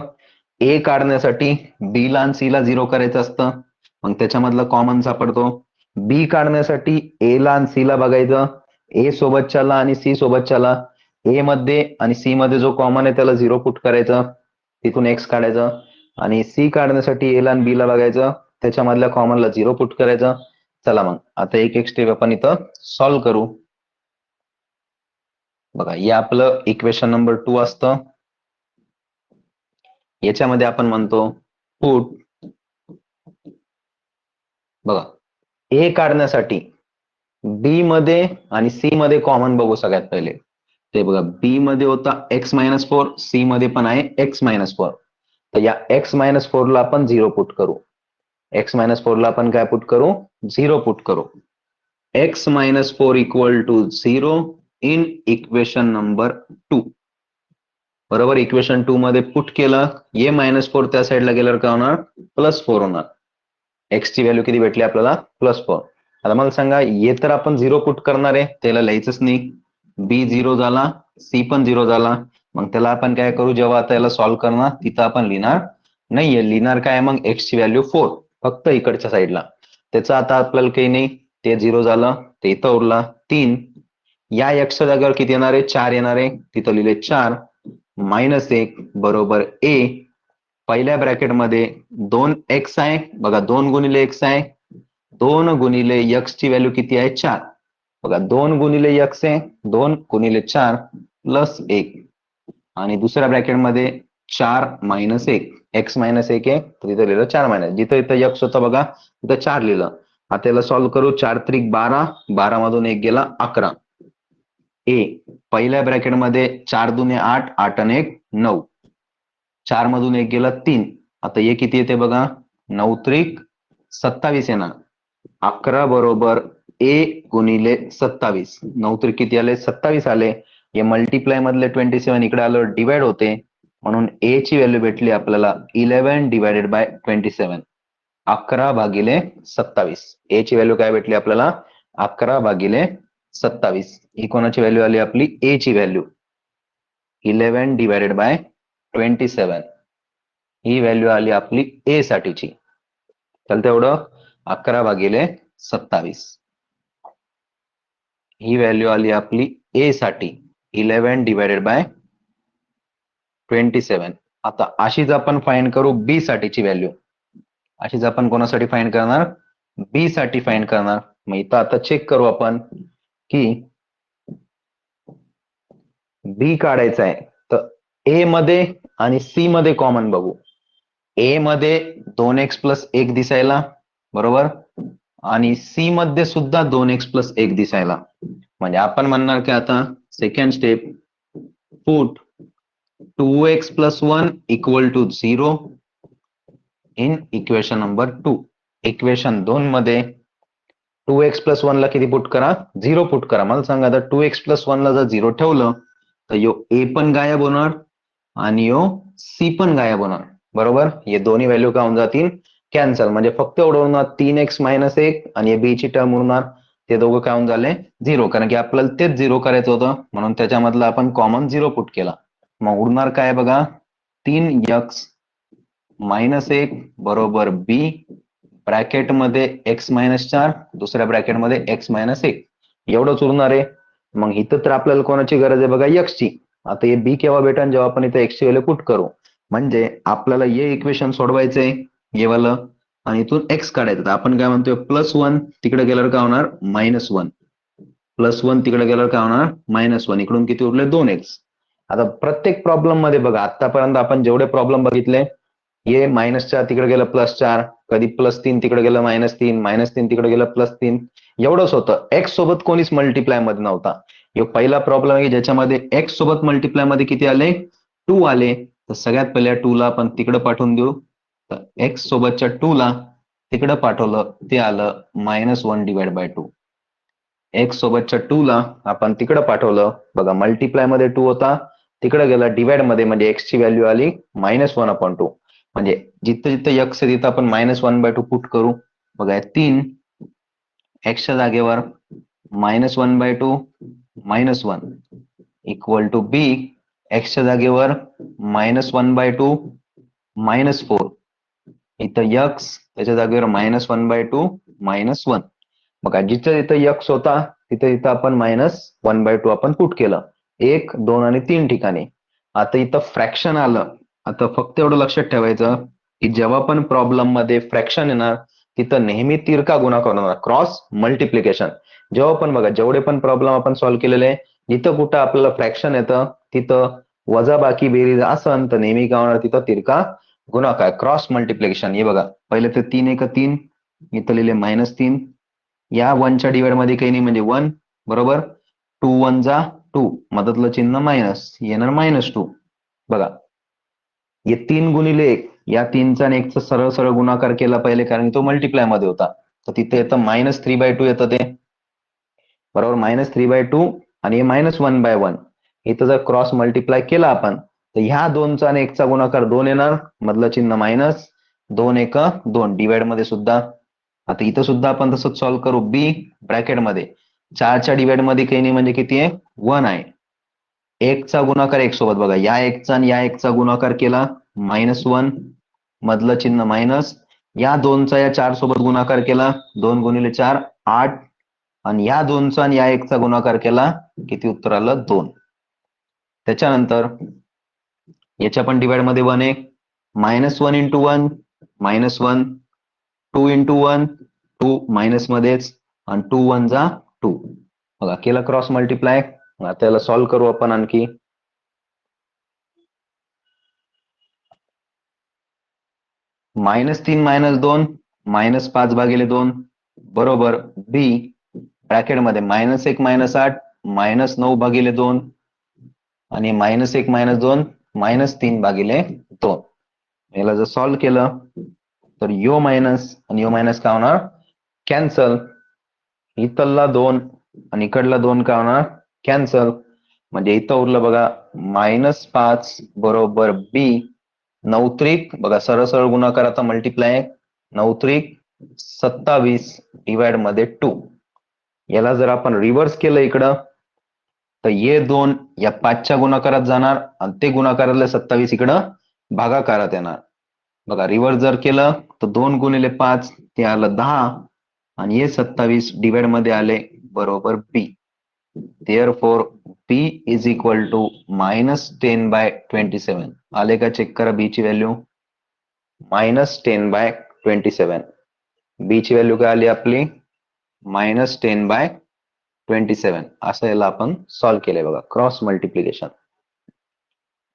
ए काढण्यासाठी बी ला आणि सी ला 0 करायचं असतं, मग त्याच्यामधला कॉमन सापडतो. बी काढण्यासाठी ए ला आणि सी ला बघायचं, ए सोबतच्याला आणि सी सोबतच्याला, ए मध्ये आणि सी मध्ये जो कॉमन आहे त्याला 0 पुट करायचं, तिथून एक्स काढायचं, आणि सी काढण्यासाठी ए ला आणि बी ला बघायचं, त्याच्यामधल्या कॉमनला 0 पुट करायचं. चला मग आता एक एक स्टेप आपण इथं सॉल्व्ह करू. बघा, हे आपलं इक्वेशन नंबर 2 असतं. याच्यामध्ये आपण म्हणतो पुट, बघा ए काढण्यासाठी बी मध्ये आणि सी मध्ये कॉमन बघू सगळ्यात पहिले. ते बघा, बी मध्ये होता एक्स मायनस फोर, सी मध्ये पण आहे एक्स मायनस फोर. तर या एक्स मायनस फोर ला आपण 0 पुट करू. एक्स मायनस फोर ला आपण काय पुट करू, 0 पुट करू. X minus four equal to 0 in equation number 2. बरोबर, इक्वेशन 2 मध्ये पुट केलं, ए मायनस फोर त्या साईडला गेल्यावर काय होणार, प्लस 4 होणार. एक्स ची व्हॅल्यू किती भेटली आपल्याला, प्लस 4. आता मला सांगा, ये तर आपण 0 पुट करणार आहे, त्याला लिहायचंच नाही. बी 0 झाला, सी पण 0 झाला, मग त्याला आपण काय करू, जेव्हा आता याला सॉल्व्ह करणार तिथं आपण लिहिणार नाहीये. लिहिणार काय मग, एक्स ची व्हॅल्यू 4 फक्त इकडच्या साईडला. त्याचं आता आपल्याला काही नाही, ते 0 झालं, ते इथं उरला 3. या एक्सच्या जागेवर किती येणार आहे, 4 येणार आहे, तिथं लिहिले 4 मायनस 1 बरोबर ए. पहिल्या ब्रॅकेटमध्ये 2x आहे, बघा 2 गुणिले x आहे, 2 गुणिले x ची व्हॅल्यू किती आहे, 4. बघा 2 गुणिले x आहे, 2 गुणिले 4 प्लस 1, आणि दुसऱ्या ब्रॅकेटमध्ये 4 मायनस 1, x मायनस 1 आहे तर तिथं लिहिलं 4 मायनस, जिथं इथं x होता बघा तिथं 4 लिहिलं. आता त्याला सॉल्व्ह करू, 4 त्रिक 12, 12 मधून 1 गेला 11. ए पहिल्या ब्रॅकेटमध्ये 4 दुने 8, 8 आणि 1 9, 4 मधून 1 गेला 3. आता हे किती येते बघा, 9 त्रिक 27 येणार. 11 बरोबर ए गुणिले 27, 9 त्रिक किती आले, 27 आले. हे मल्टिप्लाय मधले 27 इकडे आलं डिवाइड होते, म्हणून ए ची व्हॅल्यू भेटली आपल्याला 11 डिवायडेड बाय 27, 11 भागिले 27. ए ची व्हॅल्यू काय भेटली आपल्याला, 11 भागिले 27. ही कोणाची व्हॅल्यू आली आपली, ए ची value 11 divided by 27. He value आली आपली ए साठीची. तर तेवढं 11 भागिले 27. ही व्हॅल्यू आली आपली ए साठी 11 डिवायडेड बाय 27. आता अशीच आपण फाइंड करू बी साठीची व्हॅल्यू. अशीच आपण कोणासाठी फाइंड करणार, बी साठी फाइंड करणार. मग इथं आता चेक करू आपण की बी काढायचा आहे, तर ए मध्ये आणि सी मध्ये कॉमन बघू. ए मध्ये 2x प्लस 1 दिसायला, बरोबर, आणि सी मध्ये सुद्धा 2x प्लस 1 दिसायला. म्हणजे आपण म्हणणार की आता second step, put 2x plus 1 equal to 0 in equation number 2. Equation 2 मध्ये 2x प्लस 1 ला किती पुट करा, 0 पुट करा. मला सांगा, आता 2x प्लस 1 ला जर 0 ठेवलं तर यो ए पण गायब होणार आणि यो सी पण गायब होणार, बरोबर. हे दोन्ही व्हॅल्यू काय होऊन जातील, कॅन्सल. म्हणजे फक्त एवढं होणार 3x मायनस 1 आणि बी ची टर्म उरणार, ते दोघं काय होऊन झाले 0, कारण की आपल्याला तेच 0 करायचं होतं, म्हणून त्याच्यामधलं आपण कॉमन 0 पुट केला. मग उरणार काय बघा, 3x मायनस 1 बरोबर बी, ब्रॅकेटमध्ये x मायनस 4, दुसऱ्या ब्रॅकेटमध्ये x मायनस 1, एवढंच उरणार आहे. मग इथं तर आपल्याला कोणाची गरज आहे बघा, x ची. आता हे बी केव्हा भेटेल, जेव्हा आपण इथे x ची व्हॅल्यू पुट करू. म्हणजे आपल्याला हे इक्वेशन सोडवायचंय हे वालं, आणि इथून x काढायचं. तर आपण काय म्हणतोय, प्लस 1 तिकडे गेल्यावर काय होणार, मायनस 1, प्लस 1 तिकडे गेल्यावर काय होणार, मायनस 1, इकडून किती उरले 2x. आता प्रत्येक प्रॉब्लेम मध्ये बघा, आतापर्यंत आपण जेवढे प्रॉब्लेम बघितले, हे मायनस 4 तिकडे गेलं प्लस 4, कधी प्लस 3 तिकडे गेलं मायनस 3, मायनस 3 तिकडे गेलं प्लस 3, एवढंच होतं. एक्स सोबत कोणीच मल्टिप्लाय मध्ये नव्हता. हे पहिला प्रॉब्लेम आहे ज्याच्यामध्ये एक्स सोबत मल्टिप्लाय मध्ये किती आले, 2 आले. तर सगळ्यात पहिल्या 2 ला आपण तिकडे पाठवून देऊ. तर एक्स सोबतच्या 2 ला तिकडे पाठवलं ते आलं -1/2. एक्स सोबतच्या 2 ला आपण तिकडे पाठवलं बघा, मल्टिप्लाय मध्ये 2 होता, तिकडे गेला डिवाइड मध्ये, म्हणजे एक्स ची व्हॅल्यू आली -1/2. म्हणजे जिथं जिथं एक्स आहे तिथं आपण -1/2 पुट करू. बघा 3 एक्सच्या जागेवर -1/2 -1 इक्वल टू बी एक्सच्या जागेवर -1/2 -4. इथं एक्स त्याच्या जागेवर -1/2 -1. बघा जिथं जिथं एक्स होता तिथं तिथं आपण -1/2 आपण पुट केलं 1, 2 आणि 3 ठिकाणी. आता इथं फ्रॅक्शन आलं. आता फक्त एवढं लक्षात ठेवायचं की जेव्हा पण प्रॉब्लेम मध्ये फ्रॅक्शन येणार तिथं नेहमी तिरका गुणाकार होणार, क्रॉस मल्टिप्लिकेशन. जेव्हा पण बघा जेवढे पण प्रॉब्लेम आपण सॉल्व्ह केलेले जिथं कुठं आपल्याला फ्रॅक्शन येतं तिथं वजाबाकी बेरीज असन तर नेहमी काय होणार, तिथं तिरका गुणाकार, क्रॉस मल्टिप्लिकेशन. हे बघा पहिले तर 3 1 3, इथं लिहिले -3. या 1च्या डिवाइड मध्ये काही नाही म्हणजे 1 बरोबर. 2 1 जा 2, मधातलं चिन्ह मायनस येणार -2. बघा हे 3 गुणिले 1, या 3चा आणि 1चा सरळ सरळ गुणाकार केला पहिले कारण तो मल्टिप्लाय मध्ये होता. तर तिथे येतं -3/2 येतं ते बरोबर, -3/2 आणि -1/1. इथं जर क्रॉस मल्टिप्लाय केला आपण तर ह्या 2चा आणि 1चा गुणाकार 2 येणार, मधलं चिन्ह मायनस, 2 1 2 डिवाइड मध्ये सुद्धा. आता इथं सुद्धा आपण तसंच सॉल्व्ह करू. बी ब्रॅकेट मध्ये 4च्या डिवाइड मध्ये काही नाही म्हणजे किती आहे 1 आहे. 1चा गुणाकार 1 सोबत बघा, या 1चा आणि या 1चा गुणाकार केला -1, मधलं चिन्ह मायनस. या 2चा या 4 सोबत गुणाकार केला 2 गुणिले 4 8, आणि या 2चा आणि या 1चा गुणाकार केला किती उत्तर आलं 2. त्याच्यानंतर याच्या पण डिवाइड मध्ये 1 आहे, -1 इंटू 1 -1, 2 इंटू 1 2 मायनस मध्येच, आणि 2 1 जा 2. बघा केलं क्रॉस मल्टिप्लाय. आता याला सॉल्व्ह करू आपण आणखी. -3 -2 -5/2 बरोबर बी ब्रॅकेट मध्ये -1 -8 -9/2 आणि -1 -2 -3/2. याला जर सॉल्व्ह केलं तर यो मायनस आणि यो मायनस काय होणार कॅन्सल. इथला 2 आणि इकडला 2 काय होणार कॅन्सल. म्हणजे इथं उरलं बघा -5 बरोबर बी. 9 त्रिक बघा सरळ सरळ गुणाकार आता मल्टिप्लाय 9 त्रिक 27 डिवाइड मध्ये 2. याला जर आपण रिव्हर्स केलं इकडं तर ये 2 या 5च्या गुणाकारात जाणार आणि ते गुणाकारातले 27 इकडं भागाकारात येणार. बघा रिव्हर्स जर केलं तर 2 गुणिले 5 ते आलं 10 आणि हे 27 डिवाइड मध्ये आले बरोबर बी. Therefore b is equal to -10/27. आले का चेक करा b ची व्हॅल्यू -10/27. b ची व्हॅल्यू काय आली आपली -10/27. असं याला आपण सॉल्व्ह केलंय बघा क्रॉस मल्टिप्लिकेशन.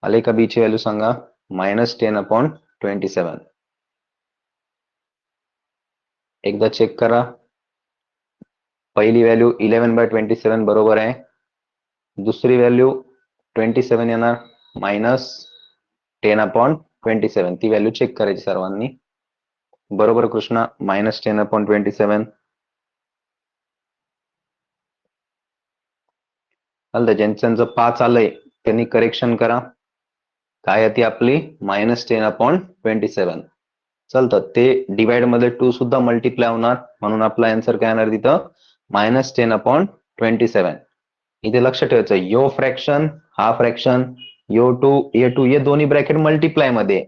आले का b ची व्हॅल्यू सांगा -10/27. एकदा चेक करा. पहिली व्हॅल्यू 11/27 बरोबर आहे. दुसरी व्हॅल्यू 27 येणार -10/27. ती व्हॅल्यू चेक करायची सर्वांनी. बरोबर कृष्णा -10/27. चालतं ज्यांचं 5 आलंय त्यांनी करेक्शन करा. काय आहे ती आपली -10/27. चालतं ते डिवाइड मध्ये 2 सुद्धा मल्टिप्लाय होणार म्हणून आपला आन्सर काय येणार तिथं -10/27. इथे लक्ष ठेवायचं यो फ्रॅक्शन हा फ्रॅक्शन यो 2 हे दोन्ही ब्रॅकेट मल्टिप्लाय मध्ये,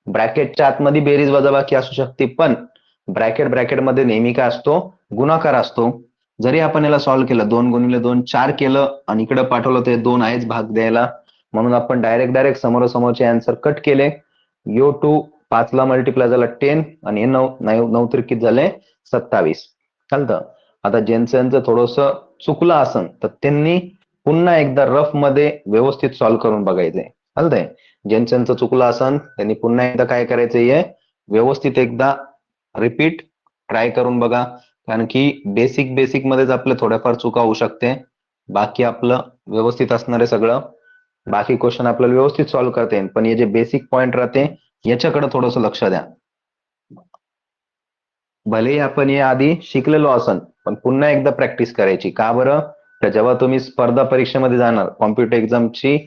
ब्रॅकेटच्या आतमध्ये बेरीज वजाबाकी असू शकते पण ब्रॅकेट मध्ये नेहमी काय असतो गुणाकार असतो. जरी आपण याला सॉल्व्ह केलं 2 गुणिले 2 4 केलं आणि इकडे पाठवलं तर 2 आहेच भाग द्यायला म्हणून आपण डायरेक्ट समोरचे आन्सर कट केले. यो 2 5 ला मल्टिप्लाय झाला 10 आणि 9 किती झाले 27. चालतं. आता ज्यांचं थोडस चुकलं असन तर त्यांनी पुन्हा एकदा रफ मध्ये व्यवस्थित सॉल्व्ह करून बघायचंय. चालतंय. ज्यांचं चुकलं असन त्यांनी पुन्हा एकदा काय करायचंय व्यवस्थित एकदा रिपीट ट्राय करून बघा. कारण की बेसिक मध्येच आपलं थोड्याफार चुका होऊ शकते. बाकी आपलं व्यवस्थित असणार आहे सगळं. बाकी क्वेश्चन आपल्याला व्यवस्थित सॉल्व्ह करता येईल, पण हे जे बेसिक पॉइंट राहते याच्याकडे थोडस लक्ष द्या. भले आपण हे आधी शिकलेलो असन, पण पुन्हा एकदा प्रॅक्टिस करायची. का बरं? तर जेव्हा तुम्ही स्पर्धा परीक्षेमध्ये जाणार, कॉम्प्युटर एक्झामची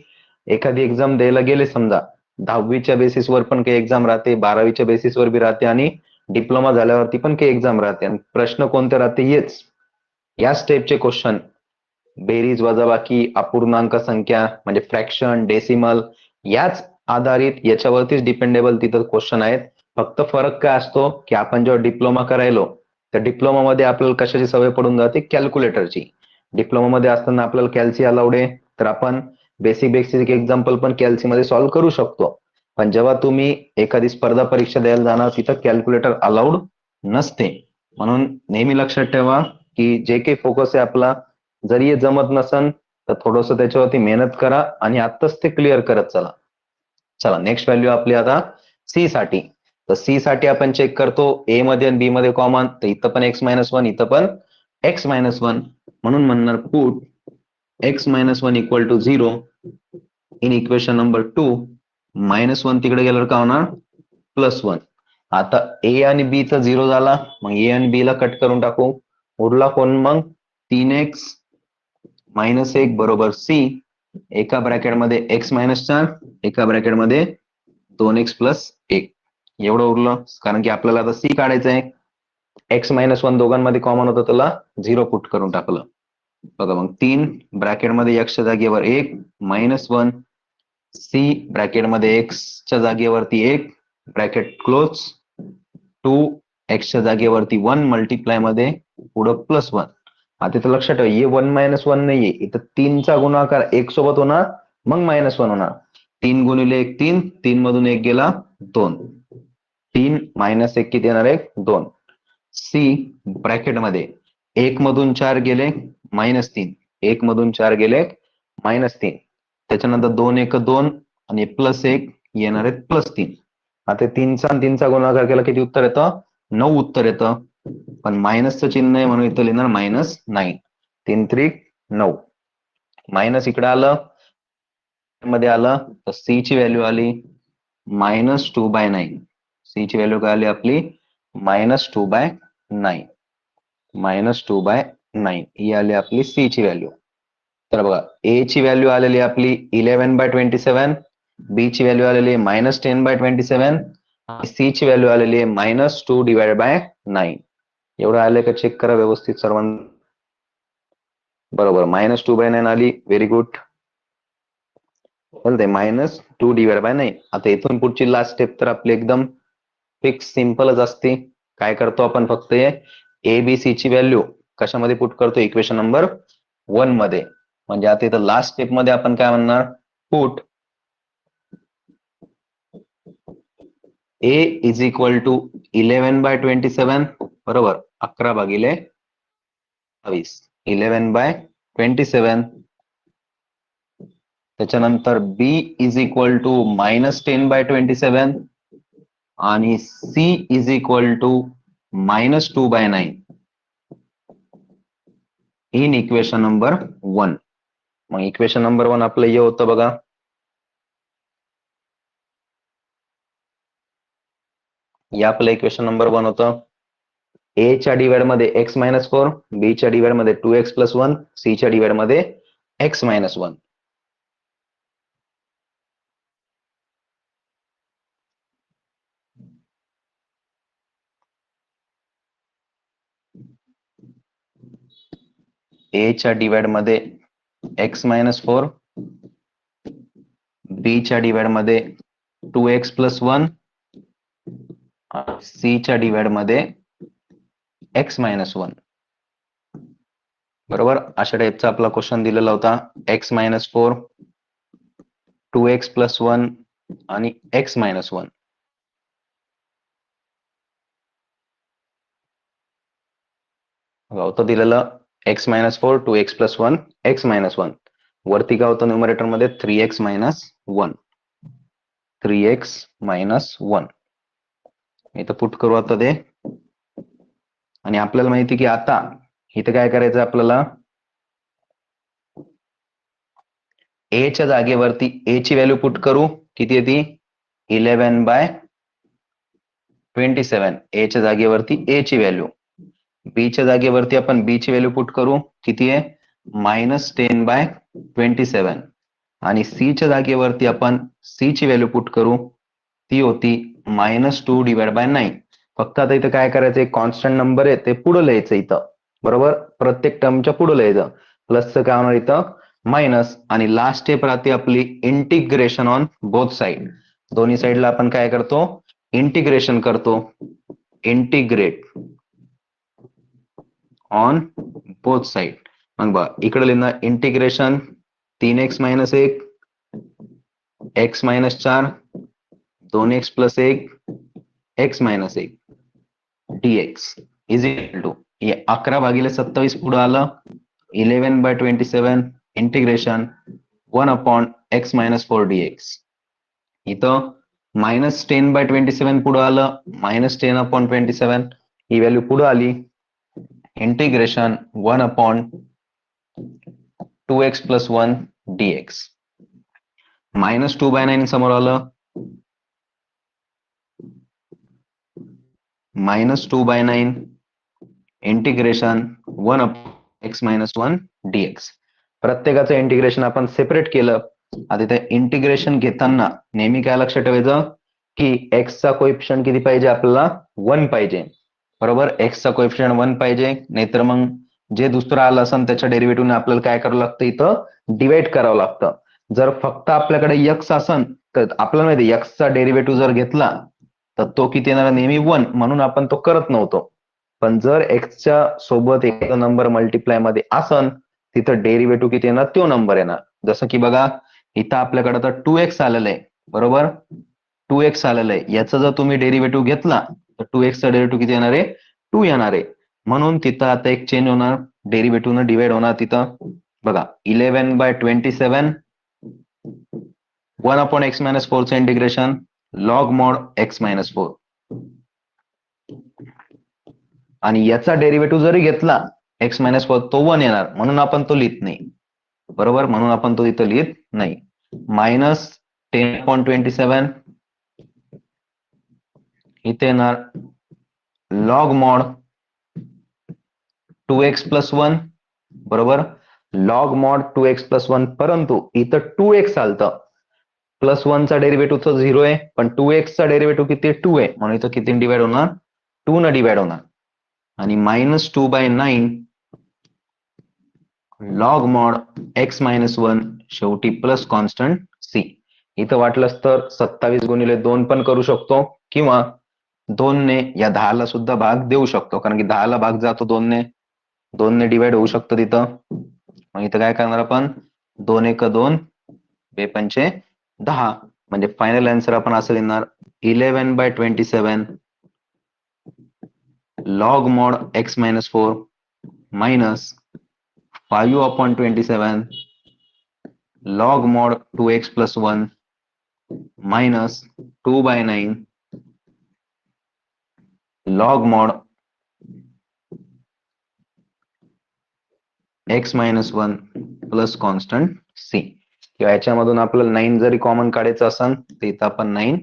एखादी एक्झाम द्यायला गेले समजा, 10वीच्या बेसिसवर पण काही एक्झाम राहते, 12वीच्या बेसिसवर बी राहते आणि डिप्लोमा झाल्यावरती पण काही एक्झाम राहते. आणि प्रश्न कोणते राहते? हेच, याच टाईपचे क्वेश्चन. बेरीज, वजाबाकी, अपूर्णांक संख्या म्हणजे फ्रॅक्शन, डेसिमल, याच आधारित याच्यावरतीच डिपेंडेबल तिथं क्वेश्चन आहेत. फक्त फरक काय असतो की आपण जेव्हा डिप्लोमा करायलो तर डिप्लोमामध्ये आपल्याला कशाची सवय पडून जाते? कॅल्क्युलेटरची. डिप्लोमामध्ये असताना आपल्याला कॅल्सी अलाउड आहे, तर आपण बेसिक बेसिक एक्झाम्पल पण कॅल्सी मध्ये सॉल्व्ह करू शकतो. पण जेव्हा तुम्ही एखादी स्पर्धा परीक्षा द्यायला जाणार तिथं कॅल्क्युलेटर अलाउड नसते. म्हणून नेहमी लक्षात ठेवा की जे काही फोकस आहे आपला, जरी हे जमत नसन तर थोडस त्याच्यावरती मेहनत करा आणि आत्ताच ते क्लिअर करत चला. चला, नेक्स्ट व्हॅल्यू आपली आता सी साठी. तर सी साठी आपण चेक करतो ए मध्ये आणि बी मध्ये कॉमन, तर इथं पण x-1, इथं पण x-1. म्हणून म्हणणार put x-1 equal to 0 in equation number 2. -1 तिकडे गेल्यावर काय होणार? +1. आता ए आणि बी चा 0 झाला, मग ए आणि बी ला कट करून टाकू. उरला कोण मग? 3x -1 बरोबर सी. एका ब्रॅकेटमध्ये x-4, एका ब्रॅकेटमध्ये 2x + 1. एवढं उरलं, कारण की आपल्याला आता सी काढायचं आहे. x-1 दोघांमध्ये कॉमन होतं, त्याला 0 पुट करून टाकलं. बघा मग 3 ब्रॅकेटमध्ये x च्या जागेवर 1 -1, सी ब्रॅकेटमध्ये x च्या जागेवरती 1 ब्रॅकेट क्लोज, 2 x च्या जागेवरती 1 मल्टिप्लाय मध्ये पुढं +1. आता इथं लक्षात ठेवा, हे 1 - 1 नाहीये, इथं 3 चा गुणाकार 1 सोबत होणार, मग -1 होणार. 3 गुणिले 1 3, 3 मधून 1 गेला 2, 3 - 1 किती येणार आहे? 2. सी ब्रॅकेटमध्ये 1 मधून 4 गेले -3, 1 मधून 4 गेले -3, त्याच्यानंतर 2 1 2 आणि +1 येणार आहेत +3. आता 3चा आणि 3चा गुणाकार केला किती उत्तर येतं? 9 उत्तर येतं. पण मायनसचं चिन्ह आहे म्हणून इथं लिहिणार -9. 3 3 9. मायनस इकडे आलं, मध्ये आलं तर सी ची व्हॅल्यू आली -2/9. सी ची व्हॅल्यू काय आली आपली? -2/9. -2/9 ही आली आपली सी ची व्हॅल्यू. तर बघा, ए ची व्हॅल्यू आलेली आपली 11/27, बी ची व्हॅल्यू आलेली आहे -10/27 आणि सी ची व्हॅल्यू आलेली आहे -2/9. एवढं आलं का चेक करा व्यवस्थित सर्वांना. बरोबर, -2/9 आली. Very good. बोलते -2/9. आता इथून पुढची लास्ट स्टेप तर आपली एकदम फिक्स सिंपलच असते. काय करतो आपण? फक्त ए बी सी ची व्हॅल्यू कशामध्ये पुट करतो? इक्वेशन नंबर 1 मध्ये. म्हणजे आता इथं लास्ट स्टेप मध्ये आपण काय म्हणणार? Put A is equal to 11/27, बरोबर, 11/22, 11/27. त्याच्यानंतर बी इज इक्वल टू -10/27 आणि C is equal to -2/9 in equation number 1. मग इक्वेशन नंबर 1 आपलं हे होतं बघा. या आपलं इक्वेशन नंबर 1 होतं. ए च्या डिवाइड मध्ये x-4, बी च्या डिवाइड मध्ये 2x + 1, सी च्या डिवाइड मध्ये x-1. ए च्या डिवाइड मध्ये x-4, बी च्या डिवाइड मध्ये 2x + 1, सी च्या डिवाइड मध्ये x-1. बरोबर, अशा टाईपचा आपला क्वेश्चन दिलेला होता. x-4, 2x + 1 आणि x-1. होतं दिलेलं x-4, 2x + 1, x-1. वरती काय होतं न्यूमरेटर मध्ये? 3x - 1. 3x - 1. इथं पुट करू आता ते. आणि आपल्याला माहिती की आता इथं काय करायचं आपल्याला? ए च्या जागेवरती ए ची व्हॅल्यू पुट करू, किती येते 11/27. ए च्या जागेवरती ए ची व्हॅल्यू, बी च्या जागेवरती आपण बी ची व्हॅल्यू पुट करू, किती आहे -10/27. आणि सी च्या जागेवरती आपण सी ची व्हॅल्यू पुट करू, ती होती -2/9. फक्त आता इथं काय करायचं, कॉन्स्टंट नंबर आहे ते पुढे लिहायचं इथं, बरोबर, प्रत्येक टर्मच्या पुढे लिहायचं. प्लसचं काय होणार इथं मायनस, आणि लास्ट स्टेप राहते आपली इंटिग्रेशन ऑन बोथ साइड. दोन्ही साइडला आपण काय करतो, इंटिग्रेशन करतो, इंटिग्रेट ऑन बोथ साइड. मग बघा इकडे लिहिणार integration 3x - 1 x - 4 2x + 1 x - 1 dx is equal to 11/27 पुढे आलं 11/27 इंटिग्रेशन 1/x - 4 dx. इथं -10/27 पुढे आलं -10/27, ही व्हॅल्यू पुढे आली इंटिग्रेशन 1/2x + 1 dx. -2/9 समोर आलं -2/9 इंटिग्रेशन 1/x - 1 dx. प्रत्येकाचं इंटिग्रेशन आपण सेपरेट केलं. आता इथे इंटिग्रेशन घेताना नेहमी काय लक्षात ठेवायचं की एक्सचा कोएफिशियंट किती पाहिजे, आपल्याला 1 पाहिजे, बरोबर. एक्सचा कोएफिशियंट 1 पाहिजे, नाहीतर मग जे दुसरं आलं असेल त्याच्या डेरिव्हेटिव्हने आपल्याला काय करावं लागतं, इथं डिवाइड करावं लागतं. जर फक्त आपल्याकडे एक्स असन तर आपल्याला माहिती एक्सचा डेरिव्हेटिव्ह जर घेतला तर तो किती येणार, नेहमी 1, म्हणून आपण तो करत नव्हतो. पण जर एक्सच्या सोबत एखादा नंबर मल्टिप्लाय मध्ये असन तिथं डेरिव्हेटिव्ह किती येणार, तो नंबर येणार. जसं की बघा इथं आपल्याकडे तर 2x आलेलं आहे, बरोबर, 2x आलेलं आहे. याचा जर तुम्ही डेरिव्हेटिव्ह घेतला तर 2x चा डेरिव्हेटिव्ह किती येणार आहे, 2 येणार आहे. म्हणून तिथं आता एक चेंज होणार, डेरिव्हेटिव्ह न डिवाइड होणार. तिथं बघा 11/27 1/x - 4 चं इंटिग्रेशन log mod x - 4, आणि याचा डेरिव्हेटिव्ह जरी घेतला x - 4 तो 1 येणार, म्हणून आपण तो लिहित नाही, बरोबर, म्हणून आपण तो इथं लिहित नाही. -10/27 इथे येणार log mod 2x + 1, बरोबर, log mod 2x + 1. परंतु इथं 2x आलतं, +1 चा डेरिव्हेटिव्ह तर 0 आहे, पण 2x चा डेरिव्हेटिव्ह किती 2 आहे, म्हणून इथं किती डिवाइड होणार, 2 न डिवाइड होणार. आणि -2/9 log mod x - 1 शेवटी प्लस कॉन्स्टंट c. इथं वाटलंच तर 27/2 पण करू शकतो, किंवा 2 ने या 10 ला सुद्धा भाग देऊ शकतो, कारण की 10 ला भाग जातो 2 ने, 2 ने डिवाइड होऊ शकतं तिथं. मग इथं काय करणार आपण, 2 × 2 2 × 5 10, म्हणजे फायनल आन्सर आपण असं लिहिणार 11/27 log mod x - 4 minus 5/27 log mod 2x + 1 minus 2/9 log mod x - 1 plus constant c. किंवा याच्यामधून आपल्याला 9 जरी कॉमन काढायचं असेल तर इथं आपण 9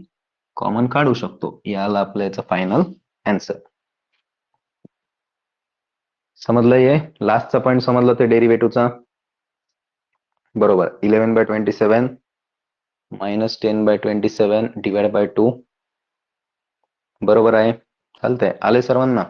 कॉमन काढू शकतो. याला आपलं याचं फायनल आन्सर. समजलं, हे लास्टचा पॉईंट समजलं ते डेरिव्हेटिव्हचा, बरोबर. 11/27 -10/27 ÷ 2, बरोबर आहे. चालतंय, आले सर्वांना.